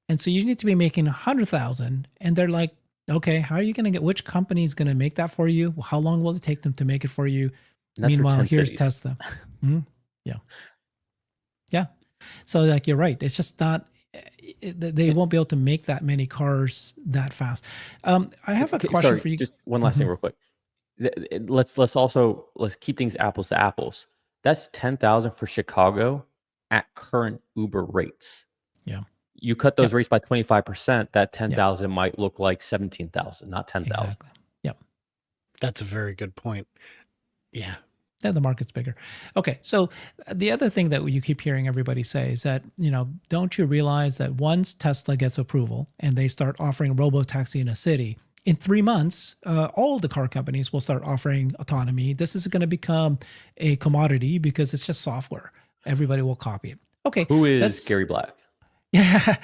And so you need to be making 100,000. And they're like, okay, how are you going to get, which company is going to make that for you? How long will it take them to make it for you? Meanwhile, here's cities. Tesla. Yeah. So like, you're right. It's just not, they won't be able to make that many cars that fast. I have a question for you. Just one last thing real quick. Let's keep things apples to apples. That's 10,000 for Chicago at current Uber rates. Yeah. You cut those rates by 25%, that 10,000 might look like 17,000, not 10,000. Exactly. Yep. That's a very good point. Yeah. The market's bigger. Okay, so the other thing that you keep hearing everybody say is that, don't you realize that once Tesla gets approval and they start offering robotaxi in a city, in 3 months, all the car companies will start offering autonomy. This is going to become a commodity because it's just software. Everybody will copy it. Okay. Who is Gary Black? Yeah.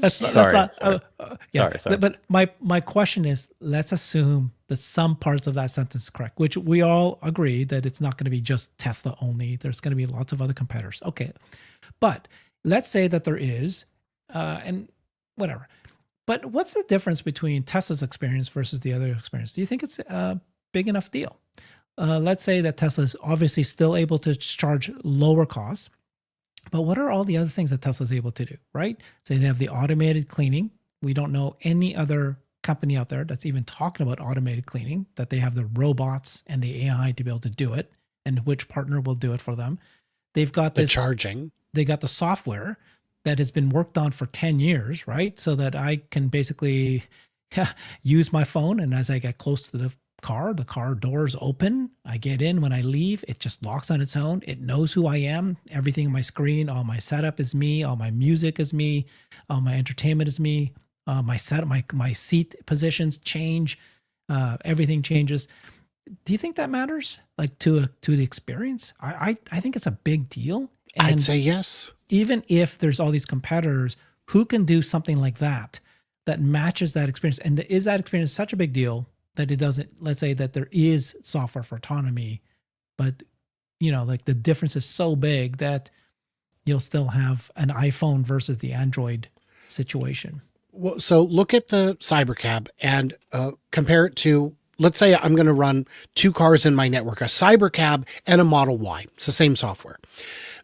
Sorry. But my question is, let's assume that some parts of that sentence is correct, which we all agree that it's not going to be just Tesla only. There's going to be lots of other competitors. Okay. But let's say that there is, and whatever. But what's the difference between Tesla's experience versus the other experience? Do you think it's a big enough deal? Let's say that Tesla is obviously still able to charge lower costs. But what are all the other things that Tesla is able to do, right? So they have the automated cleaning. We don't know any other company out there that's even talking about automated cleaning, that they have the robots and the AI to be able to do it, and which partner will do it for them. They've got the charging. They got the software. that has been worked on for 10 years, right? So that I can basically use my phone. And as I get close to the car doors open. I get in. When I leave, it just locks on its own. It knows who I am. Everything on my screen, all my setup is me. All my music is me. All my entertainment is me. My seat positions change. Everything changes. Do you think that matters? Like to the experience? I think it's a big deal. And I'd say yes. even if there's all these competitors who can do something like that matches that experience, and is that experience such a big deal that it doesn't, let's say that there is software for autonomy, but like the difference is so big that you'll still have an iPhone versus the Android situation. Well, so look at the Cybercab and compare it to, let's say I'm going to run two cars in my network, a Cybercab and a Model Y. It's the same software.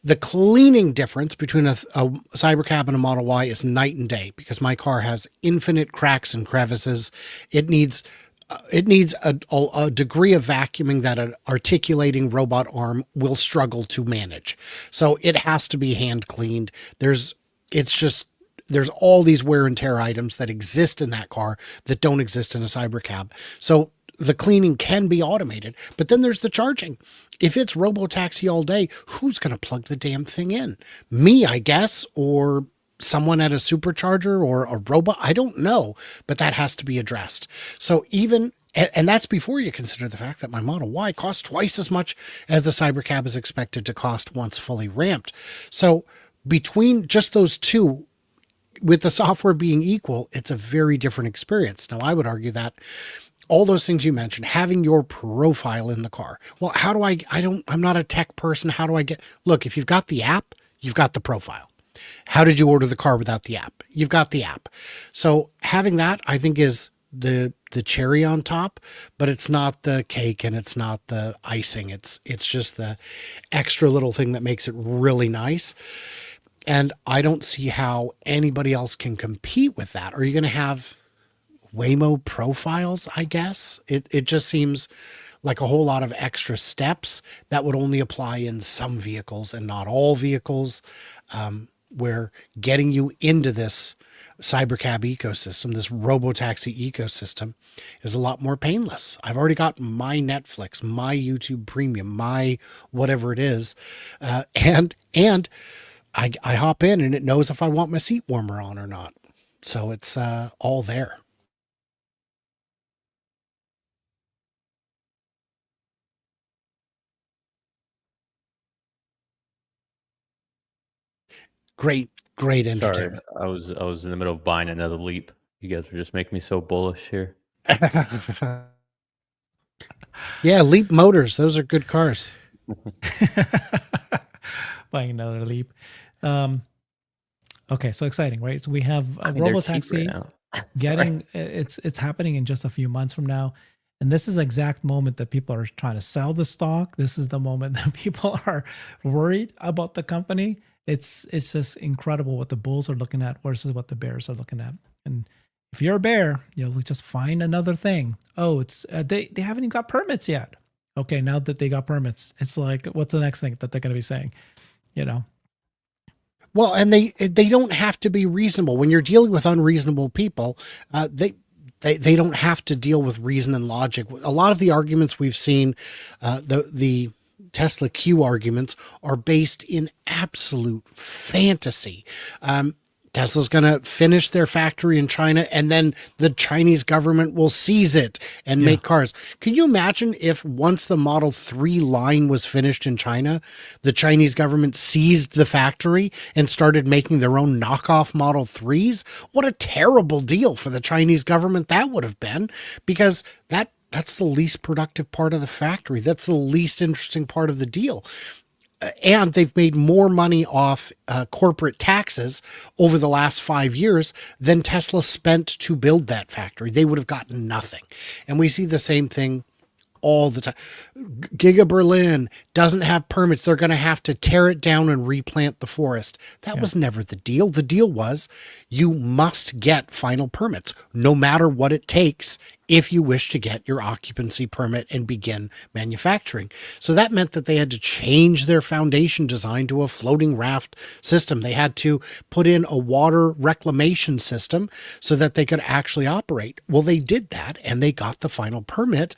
The cleaning difference between a Cybercab and a Model Y is night and day, because my car has infinite cracks and crevices. It needs a degree of vacuuming that an articulating robot arm will struggle to manage. So it has to be hand cleaned. There's all these wear and tear items that exist in that car that don't exist in a Cybercab. So the cleaning can be automated, but then there's the charging. If it's Robotaxi all day, who's going to plug the damn thing in? Me, I guess, or someone at a supercharger or a robot. I don't know, but that has to be addressed. So and that's before you consider the fact that my Model Y costs twice as much as the Cybercab is expected to cost once fully ramped. So between just those two, with the software being equal, it's a very different experience. Now, I would argue that all those things you mentioned, having your profile in the car. Well, how do I'm not a tech person. How do I look, if you've got the app, you've got the profile. How did you order the car without the app? You've got the app. So having that, I think, is the cherry on top, but it's not the cake and it's not the icing. It's just the extra little thing that makes it really nice. And I don't see how anybody else can compete with that. Are you going to have Waymo profiles? I guess it just seems like a whole lot of extra steps that would only apply in some vehicles and not all vehicles, where getting you into this Cybercab ecosystem, this Robotaxi ecosystem, is a lot more painless. I've already got my Netflix, my YouTube Premium, my whatever it is, and I hop in and it knows if I want my seat warmer on or not. So it's all there. Great Sorry, entertainment. I was in the middle of buying another Leap. You guys are just making me so bullish here. Yeah, Leap Motors. Those are good cars. Buying another Leap. Okay, so exciting, right? So we have a Robotaxi getting it's happening in just a few months from now. And this is the exact moment that people are trying to sell the stock. This is the moment that people are worried about the company. It's just incredible what the bulls are looking at versus what the bears are looking at. And if you're a bear, you'll just find another thing. Oh, it's they haven't even got permits yet. Okay, now that they got permits, it's like, what's the next thing that they're going to be saying? Well, and they don't have to be reasonable. When you're dealing with unreasonable people, they don't have to deal with reason and logic. A lot of the arguments we've seen, the Tesla Q arguments, are based in absolute fantasy. Tesla's going to finish their factory in China, and then the Chinese government will seize it and make cars. Can you imagine if once the Model 3 line was finished in China, the Chinese government seized the factory and started making their own knockoff Model 3s? What a terrible deal for the Chinese government that would have been, because that's the least productive part of the factory. That's the least interesting part of the deal. And they've made more money off corporate taxes over the last 5 years than Tesla spent to build that factory. They would have gotten nothing. And we see the same thing all the time. Giga Berlin doesn't have permits. They're going to have to tear it down and replant the forest. That was never the deal. The deal was you must get final permits, no matter what it takes, if you wish to get your occupancy permit and begin manufacturing. So that meant that they had to change their foundation design to a floating raft system. They had to put in a water reclamation system so that they could actually operate. Well, they did that and they got the final permit.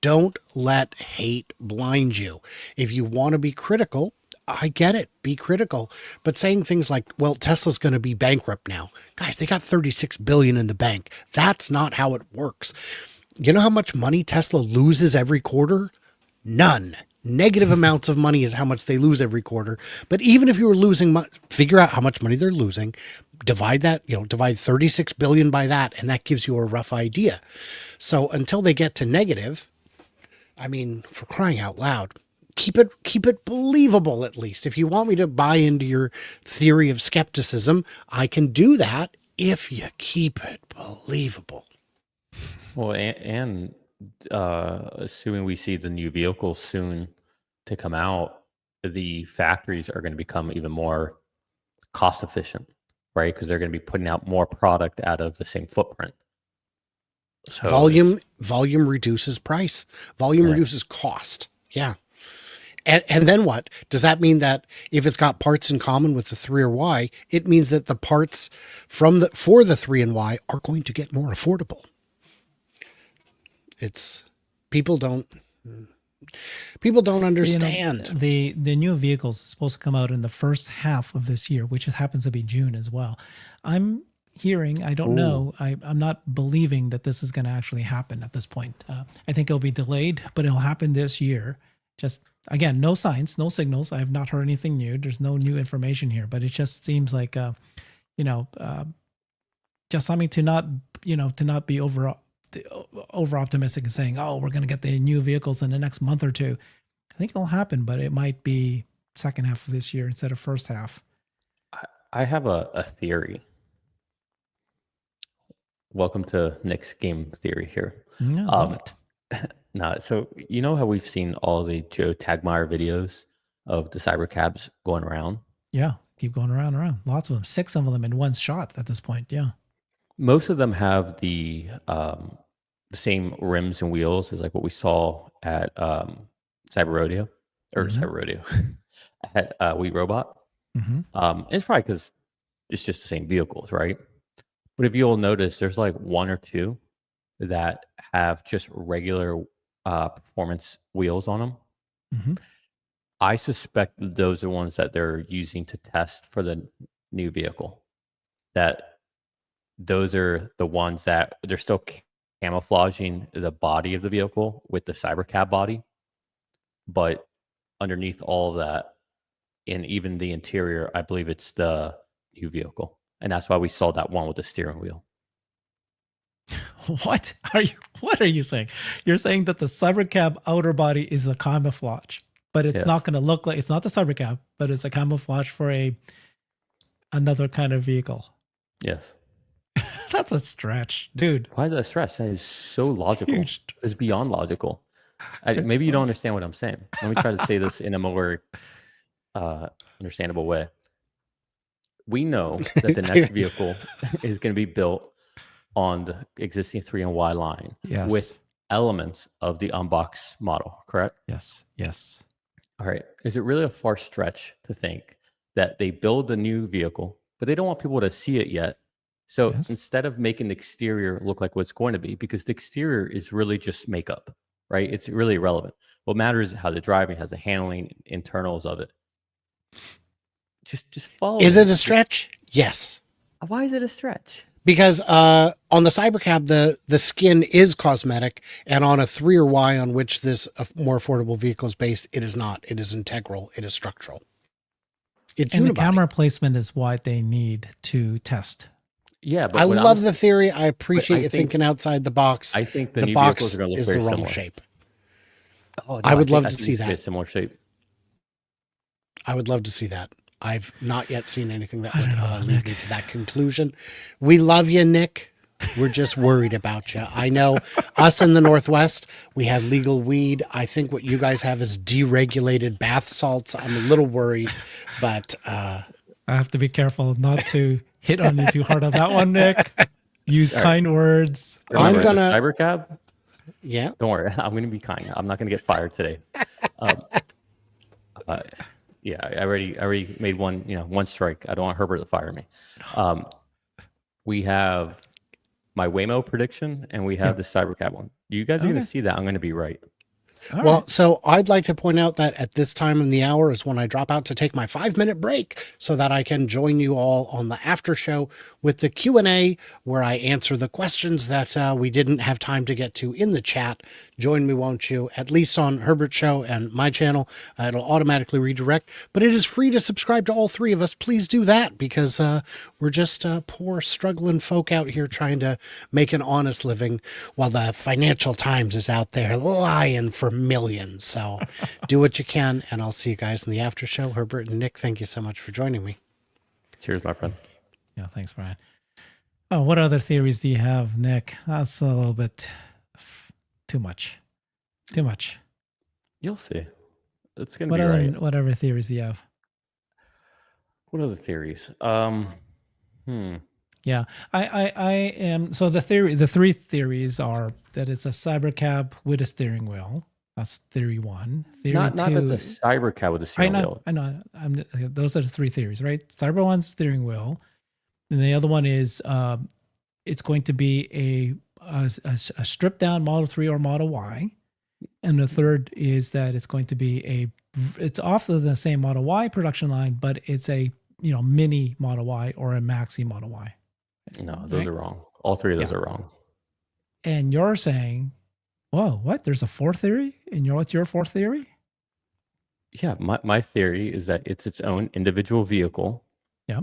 Don't let hate blind you. If you want to be critical, I get it. Be critical. But saying things like, well, Tesla's going to be bankrupt now. Guys, they got 36 billion in the bank. That's not how it works. You know how much money Tesla loses every quarter? None. Negative amounts of money is how much they lose every quarter. But even if you were losing, figure out how much money they're losing, divide that, divide 36 billion by that, and that gives you a rough idea. So until they get to negative, I mean, for crying out loud, keep it believable at least. If you want me to buy into your theory of skepticism, I can do that if you keep it believable. Well, and assuming we see the new vehicles soon to come out, the factories are going to become even more cost efficient, right? Because they're going to be putting out more product out of the same footprint. So volume reduces price. Volume reduces cost. Yeah. And then what? Does that mean that if it's got parts in common with the 3 or Y, it means that the parts for the 3 and Y are going to get more affordable? It's people don't understand. The new vehicles is supposed to come out in the first half of this year, which happens to be June as well. I'm hearing, I don't know, I'm not believing that this is going to actually happen at this point. I think it'll be delayed, but it'll happen this year. Just again, no signs, no signals. I have not heard anything new. There's no new information here, but it just seems like, just something to not be over optimistic and saying, oh, we're going to get the new vehicles in the next month or two. I think it'll happen, but it might be second half of this year instead of first half. I have a theory. Welcome to Nick's game theory here. Yeah, I love it. So you know how we've seen all the Joe Tagmeyer videos of the cybercabs going around? Yeah, keep going around and around. Lots of them, 6 of them in one shot at this point. Yeah. Most of them have the same rims and wheels as like what we saw at Cyber Rodeo or Cyber Rodeo at Wheat Robot. It's probably because it's just the same vehicles, right? But if you'll notice, there's like 1 or 2 that have just regular performance wheels on them. I suspect those are ones that they're using to test for the new vehicle. That those are the ones that they're still camouflaging the body of the vehicle with the cybercab body, but underneath all of that, and even the interior, I believe it's the new vehicle, and that's why we saw that one with the steering wheel. What are you saying? You're saying that the cybercab outer body is a camouflage, but it's not going to look like, it's not the cybercab, but it's a camouflage for another kind of vehicle. Yes. That's a stretch, dude. Why is that a stretch? That is so logical. It's beyond logical. Maybe you don't understand what I'm saying. Let me try to say this in a more understandable way. We know that the next vehicle is going to be built on the existing 3 and Y line with elements of the unbox model, correct? Yes. All right. Is it really a far stretch to think that they build a new vehicle, but they don't want people to see it yet? So instead of making the exterior look like what it's going to be, because the exterior is really just makeup, right? It's really irrelevant. What matters is how the driving has the handling, internals of it. Just follow. Is it a stretch? Yes. Why is it a stretch? Because on the cybercab, the skin is cosmetic, and on a 3 or Y on which this more affordable vehicle is based, it is not. It is integral. It is structural. It's and unibody. The camera placement is what they need to test. Yeah, but I love the theory. I appreciate you thinking outside the box. I think the new box vehicles are going to look is very the wrong similar. shape. Oh, no, I would love to see that. that. Similar shape. I would love to see that. I've not yet seen anything that would lead me to that conclusion. We love you, Nick. We're just worried about you. I know us in the Northwest, we have legal weed. I think what you guys have is deregulated bath salts. I'm a little worried, but I have to be careful not to hit on you too hard on that one, Nick. Use All right. kind words. Remember, I'm gonna- the cybercab. yeah. Don't worry, I'm going to be kind. I'm not going to get fired today. Yeah, I already made one strike. I don't want Herbert to fire me. We have my Waymo prediction, and we have the cybercab one. You guys are going Okay. to see that I'm going to be right. All Well, right. so I'd like to point out that at this time in the hour is when I drop out to take my 5-minute break so that I can join you all on the after show with the Q&A where I answer the questions that we didn't have time to get to in the chat. Join me, won't you? At least on Herbert's show and my channel. It'll automatically redirect, but it is free to subscribe to all three of us. Please do that because we're just poor, struggling folk out here trying to make an honest living while the Financial Times is out there lying for millions. So do what you can, and I'll see you guys in the after show. Herbert and Nick, thank you so much for joining me. Cheers, my friend. Yeah, thanks, Brian. Oh, what other theories do you have, Nick? That's a little bit too much. Too much. You'll see. It's going to be right. Whatever theories do you have? What other theories? Yeah, I am. So the three theories are that it's a cybercab with a steering wheel. That's theory one. Theory Not two. that's a cybercab with a I steering know. wheel. I know. Those are the three theories, right? Cyber one's steering wheel, and the other one is it's going to be a stripped down Model 3 or Model Y, and the third is that it's going to be it's off of the same Model Y production line, but it's a mini Model Y or a maxi Model Y. No, those are wrong. All three of those are wrong. And you're saying, whoa, what? There's a fourth theory? And what's your fourth theory? Yeah, my theory is that it's its own individual vehicle. Yeah.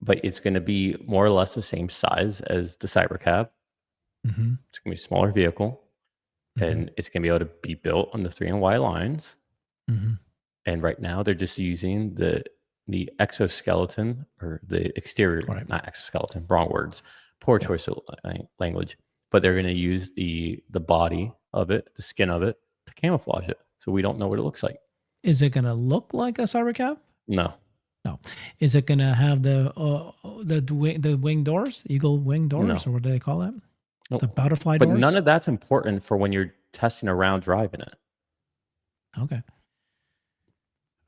But it's going to be more or less the same size as the cybercab. Mm-hmm. It's going to be a smaller vehicle, and it's going to be able to be built on the 3 and Y lines. Mm-hmm. And right now, they're just using the exoskeleton or the exterior, not exoskeleton, wrong words, poor choice of language. But they're going to use the body of it, the skin of it, to camouflage it, so we don't know what it looks like. Is it going to look like a cybercab? No. Is it going to have the wing doors, eagle wing doors, No. or what do they call that? Nope. The butterfly But doors? none of that's important for when you're testing around driving it. Okay.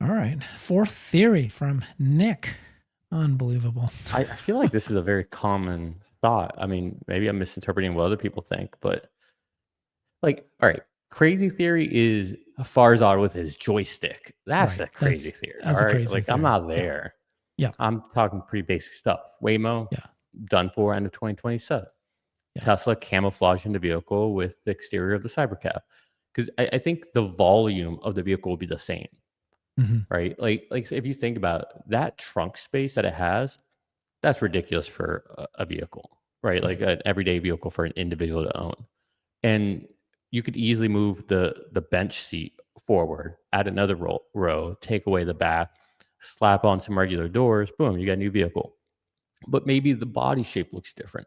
All right. Fourth theory from Nick. Unbelievable. I feel like this is a very common thought. I mean, maybe I'm misinterpreting what other people think, but all right, crazy theory is Farzad with his joystick. That's a crazy theory. That's all a right, crazy theory. I'm not there. Yeah. I'm talking pretty basic stuff. Waymo, done for end of 2027. Yeah. Tesla camouflaging the vehicle with the exterior of the cybercab, because I think the volume of the vehicle will be the same. Mm-hmm. Right? Like if you think about it, that trunk space that it has, that's ridiculous for a vehicle, right? Like an everyday vehicle for an individual to own. And you could easily move the bench seat forward, add another row, take away the back, slap on some regular doors, boom, you got a new vehicle. But maybe the body shape looks different,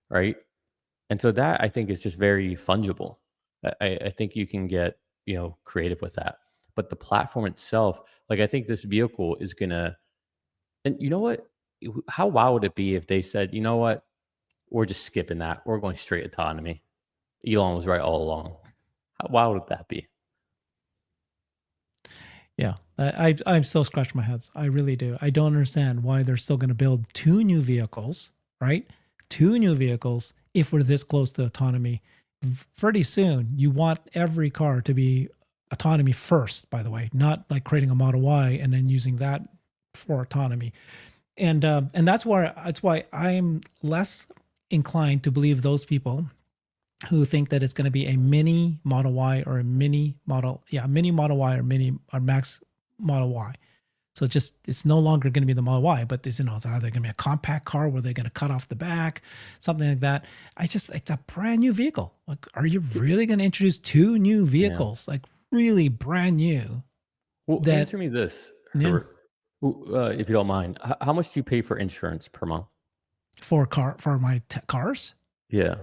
right? And so that, I think, is just very fungible. I think you can get creative with that. But the platform itself, I think this vehicle is gonna, and you know what? How wild would it be if they said, you know what, we're just skipping that. We're going straight autonomy. Elon was right all along. How wild would that be? Yeah, I'm still scratching my head. I really do. I don't understand why they're still going to build 2 new vehicles, right? 2 new vehicles if we're this close to autonomy. Pretty soon, you want every car to be autonomy first, by the way, not like creating a Model Y and then using that for autonomy. And that's why I'm less inclined to believe those people who think that it's going to be a mini Model Y or a mini Model Y or max Model Y. So it's no longer going to be the Model Y, but it's either going to be a compact car where they're going to cut off the back, something like that. It's a brand new vehicle. Like, are you really going to introduce 2 new vehicles? Yeah. Like really brand new? Well, answer me this, Herbert, if you don't mind. How much do you pay for insurance per month? for my cars. Yeah.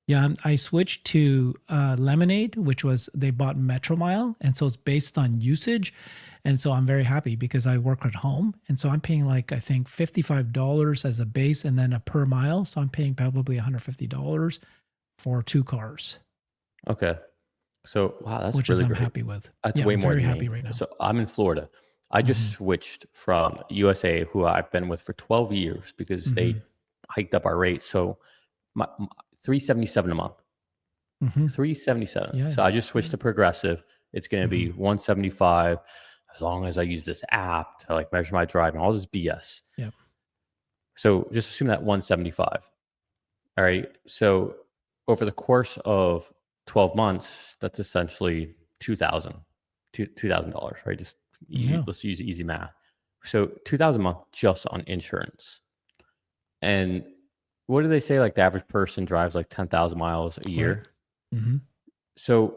Yeah, I switched to Lemonade, which was they bought Metro Mile, and so it's based on usage, and so I'm very happy because I work at home, and so I'm paying like I think $55 as a base, and then a per mile, so I'm paying probably $150 for 2 cars, Okay. So wow, that's which is really I'm great. happy with. That's Yeah, way I'm more very than happy me. right now. So I'm in Florida. I Hmm. just switched from USA, who I've been with for 12 years, because Hmm. they hiked up our rates. So my 377 a month. Hmm. 377. Yeah, So I just switched yeah. to Progressive. It's going to Hmm. be 175 as long as I use this app to like measure my driving, all this BS. Yeah. So just assume that 175. All right. So over the course of 12 months, that's essentially 2000 $2,000, right? Just Yeah. let's use easy math. So 2000 a month just on insurance. And what do they say? Like the average person drives like 10,000 miles a Right. year. Hmm. So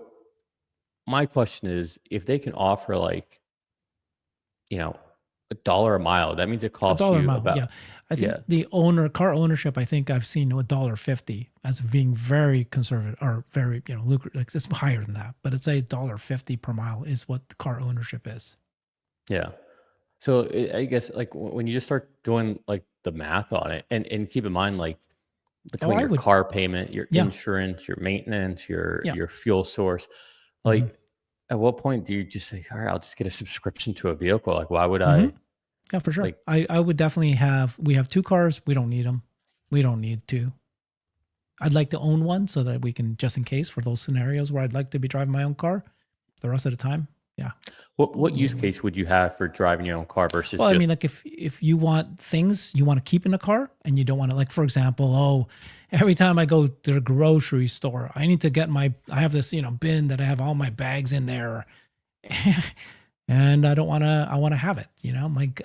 my question is, if they can offer like, you know, $1 a mile, that means it A costs dollar a you mile. about, Yeah. I think yeah, the car ownership, I think I've seen $1.50 as being very conservative or very, lucrative. Like it's higher than that, but it's $1.50 per mile is what the car ownership is. yeah. So I guess like when you just start doing like the math on it, and keep in mind like Oh, between I your would. car payment, your Yeah. insurance, your maintenance, Yeah. your fuel source, Hmm. like at what point do you just say, all right, I'll just get a subscription to a vehicle? Like why would Hmm. I Yeah, for sure. like I would definitely we have 2 cars. We don't need them. We don't need to. I'd like to own one so that we can, just in case for those scenarios where I'd like to be driving my own car the rest of the time. Yeah. what use case would you have for driving your own car versus Well, I just mean, like if you want things you want to keep in a car and you don't want to, like for example, oh, every time I go to the grocery store, I need to get I have this bin that I have all my bags in there, and I don't want to. I want to have it.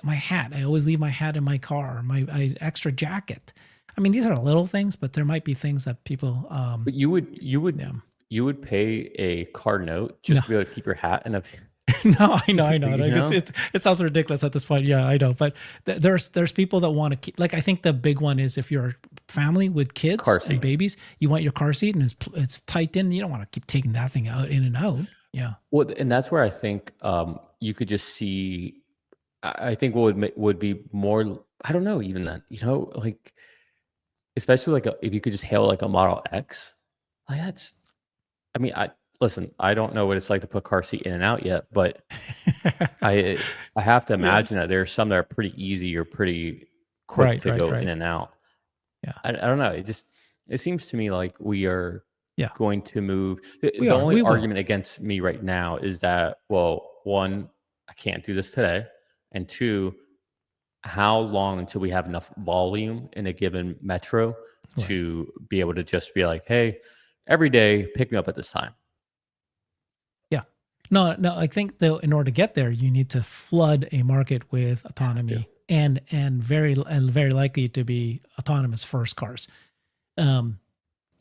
My hat. I always leave my hat in my car. My extra jacket. I mean, these are little things, but there might be things that people. but Yeah. you would pay a car note just No. to be able to keep your hat in a No, I know. you Like know? it sounds ridiculous at this point. Yeah, I know. But there's people that want to keep. Like I think the big one is if you're a family with kids Car and seat. babies, you want your car seat and it's tight in. You don't want to keep taking that thing out in and out. Yeah. Well, and that's where I think you could just see. I think what would be more. I don't know even then. Like especially like if you could just hail like a Model X, like that's. I mean, I listen. I don't know what it's like to put car seat in and out yet, but I I have to Yeah. imagine that there's some that are pretty easy or pretty quick Right. to Right. go in Right. and out. Yeah. I don't know. It seems to me like we are Yeah. going to move. We The are. only We will. argument against me right now is that, well, one, I can't do this today, and two, how long until we have enough volume in a given metro Right. to be able to just be like, hey, every day pick me up at this time. Yeah. No. No. I think though, in order to get there, you need to flood a market with Have to. autonomy and very likely to be autonomous first cars. Um,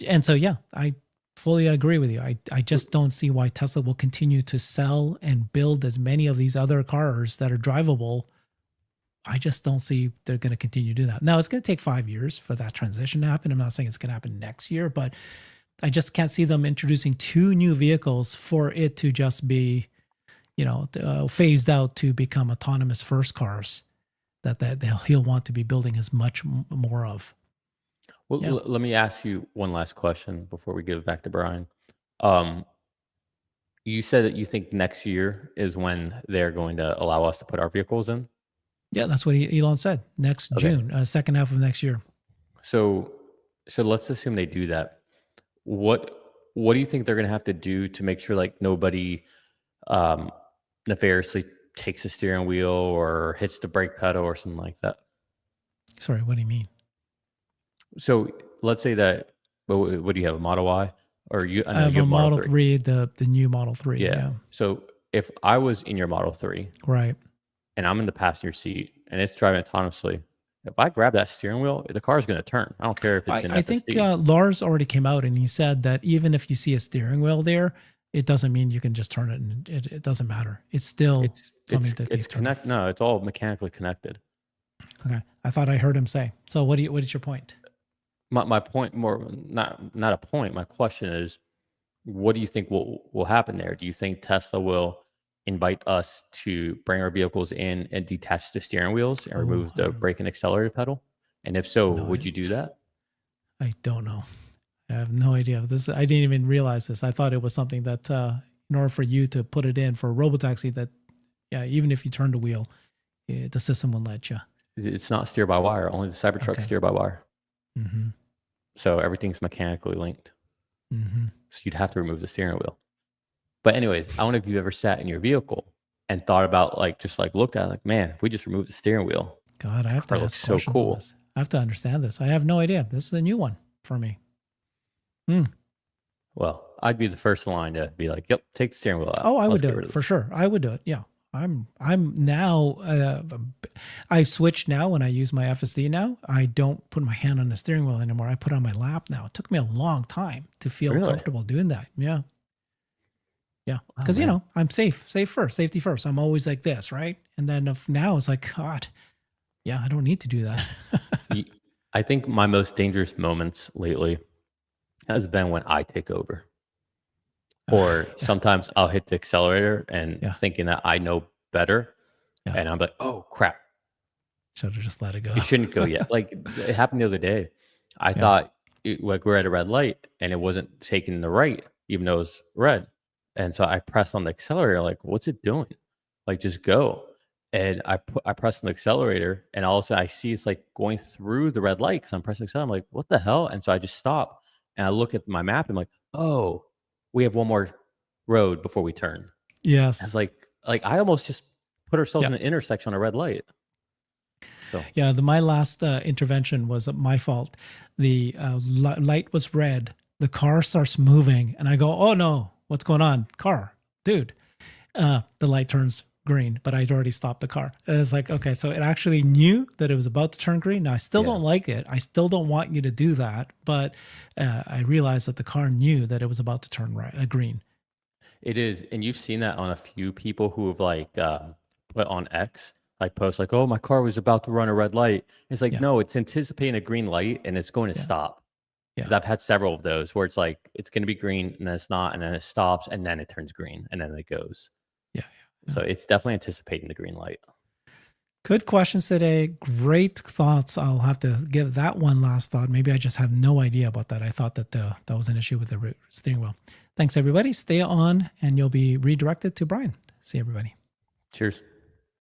and so yeah, I fully agree with you. I just don't see why Tesla will continue to sell and build as many of these other cars that are drivable. I just don't see they're going to continue to do that. Now it's going to take 5 years for that transition to happen. I'm not saying it's going to happen next year, but I just can't see them introducing 2 new vehicles for it to just be, phased out to become autonomous first cars that he'll want to be building as much more of. Well, Yeah. let me ask you one last question before we give it back to Brian. Um, you said that you think next year is when they're going to allow us to put our vehicles in. Yeah, that's what Elon said. Next Okay. June, second half of next year. So let's assume they do that. What do you think they're going to have to do to make sure like nobody um, nefariously takes the steering wheel or hits the brake pedal or something like that? Sorry, what do you mean? So let's say that. What do you have, a Model Y, or you? I I know have you a have Model Model 3. 3, the new Model 3. Yeah. Yeah. So if I was in your Model 3 Right. and I'm in the passenger seat and it's driving autonomously, if I grab that steering wheel, the car is going to turn. I don't care if it's in I think FSD. Lars already came out and he said that even if you see a steering wheel there, it doesn't mean you can just turn it and it doesn't matter. It's still something that It's you turn off. connect. No, it's all mechanically connected. Okay. I thought I heard him say. So what is your point? My point, more not a point. My question is, what do you think will happen there? Do you think Tesla will invite us to bring our vehicles in and detach the steering wheels and Oh, remove the brake and accelerator pedal? And if so, no, would you do that? I don't know. I have no idea. I didn't even realize this. I thought it was something that, in order for you to put it in for a Robotaxi, that, yeah, even if you turn the wheel, the system will let you. It's not steer by wire. Only the Cybertruck Okay. steer by wire. Mm-hmm. So everything's mechanically linked. Mm-hmm. So you'd have to remove the steering wheel. But anyways, I don't know if you've ever sat in your vehicle and thought about looked at it, like, man, if we just remove the steering wheel, God, I have to car looks ask so questions on cool. this. I have to understand this. I have no idea. This is a new one for me. Well, I'd be the first in line to be like, yep, take the steering wheel out. Oh, I would Let's do get rid it of for this. sure. I would do it. Yeah. I'm now, I've switched now when I use my FSD now. I don't put my hand on the steering wheel anymore. I put it on my lap now. It took me a long time to feel Really? comfortable doing that. Yeah. Yeah. Oh, Because, man. I'm safety first. I'm always like this, right? And then if now it's like, God, yeah, I don't need to do that. I think my most dangerous moments lately has been when I take over. Or Yeah. sometimes I'll hit the accelerator and Yeah. thinking that I know better. Yeah. And I'm like, oh, crap. Should have just let it go. It shouldn't go yet. Like, it happened the other day. I Yeah. thought, we're at a red light and it wasn't taking the right, even though it was red. And so I pressed on the accelerator, like, what's it doing? Like, just go. And I pressed on the accelerator, and all of a sudden I see it's like going through the red light because I'm pressing accelerator. I'm like, what the hell? And so I just stop and I look at my map and I'm like, oh, we have one more road before we turn. And Yes. it's like I almost just put ourselves Yeah. in an intersection on a red light. So Yeah, my last intervention was my fault. The light was red. The car starts moving, and I go, "Oh no, what's going on, car, dude?" The light turns green, but I'd already stopped the car. And it's like, okay, so it actually knew that it was about to turn green. Now I still Yeah. don't like it. I still don't want you to do that, but I realized that the car knew that it was about to turn green. it is, and you've seen that on a few people who have put on X, like post like, "Oh, my car was about to run a red light." It's like, Yeah. no, it's anticipating a green light and it's going to Yeah. stop. Because Yeah. I've had several of those where it's like it's going to be green and then it's not, and then it stops and then it turns green and then it goes. Yeah. So it's definitely anticipating the green light. Good questions today. Great thoughts. I'll have to give that one last thought. Maybe I just have no idea about that. I thought that that was an issue with the steering wheel. Thanks, everybody. Stay on, and you'll be redirected to Brian. See everybody. Cheers.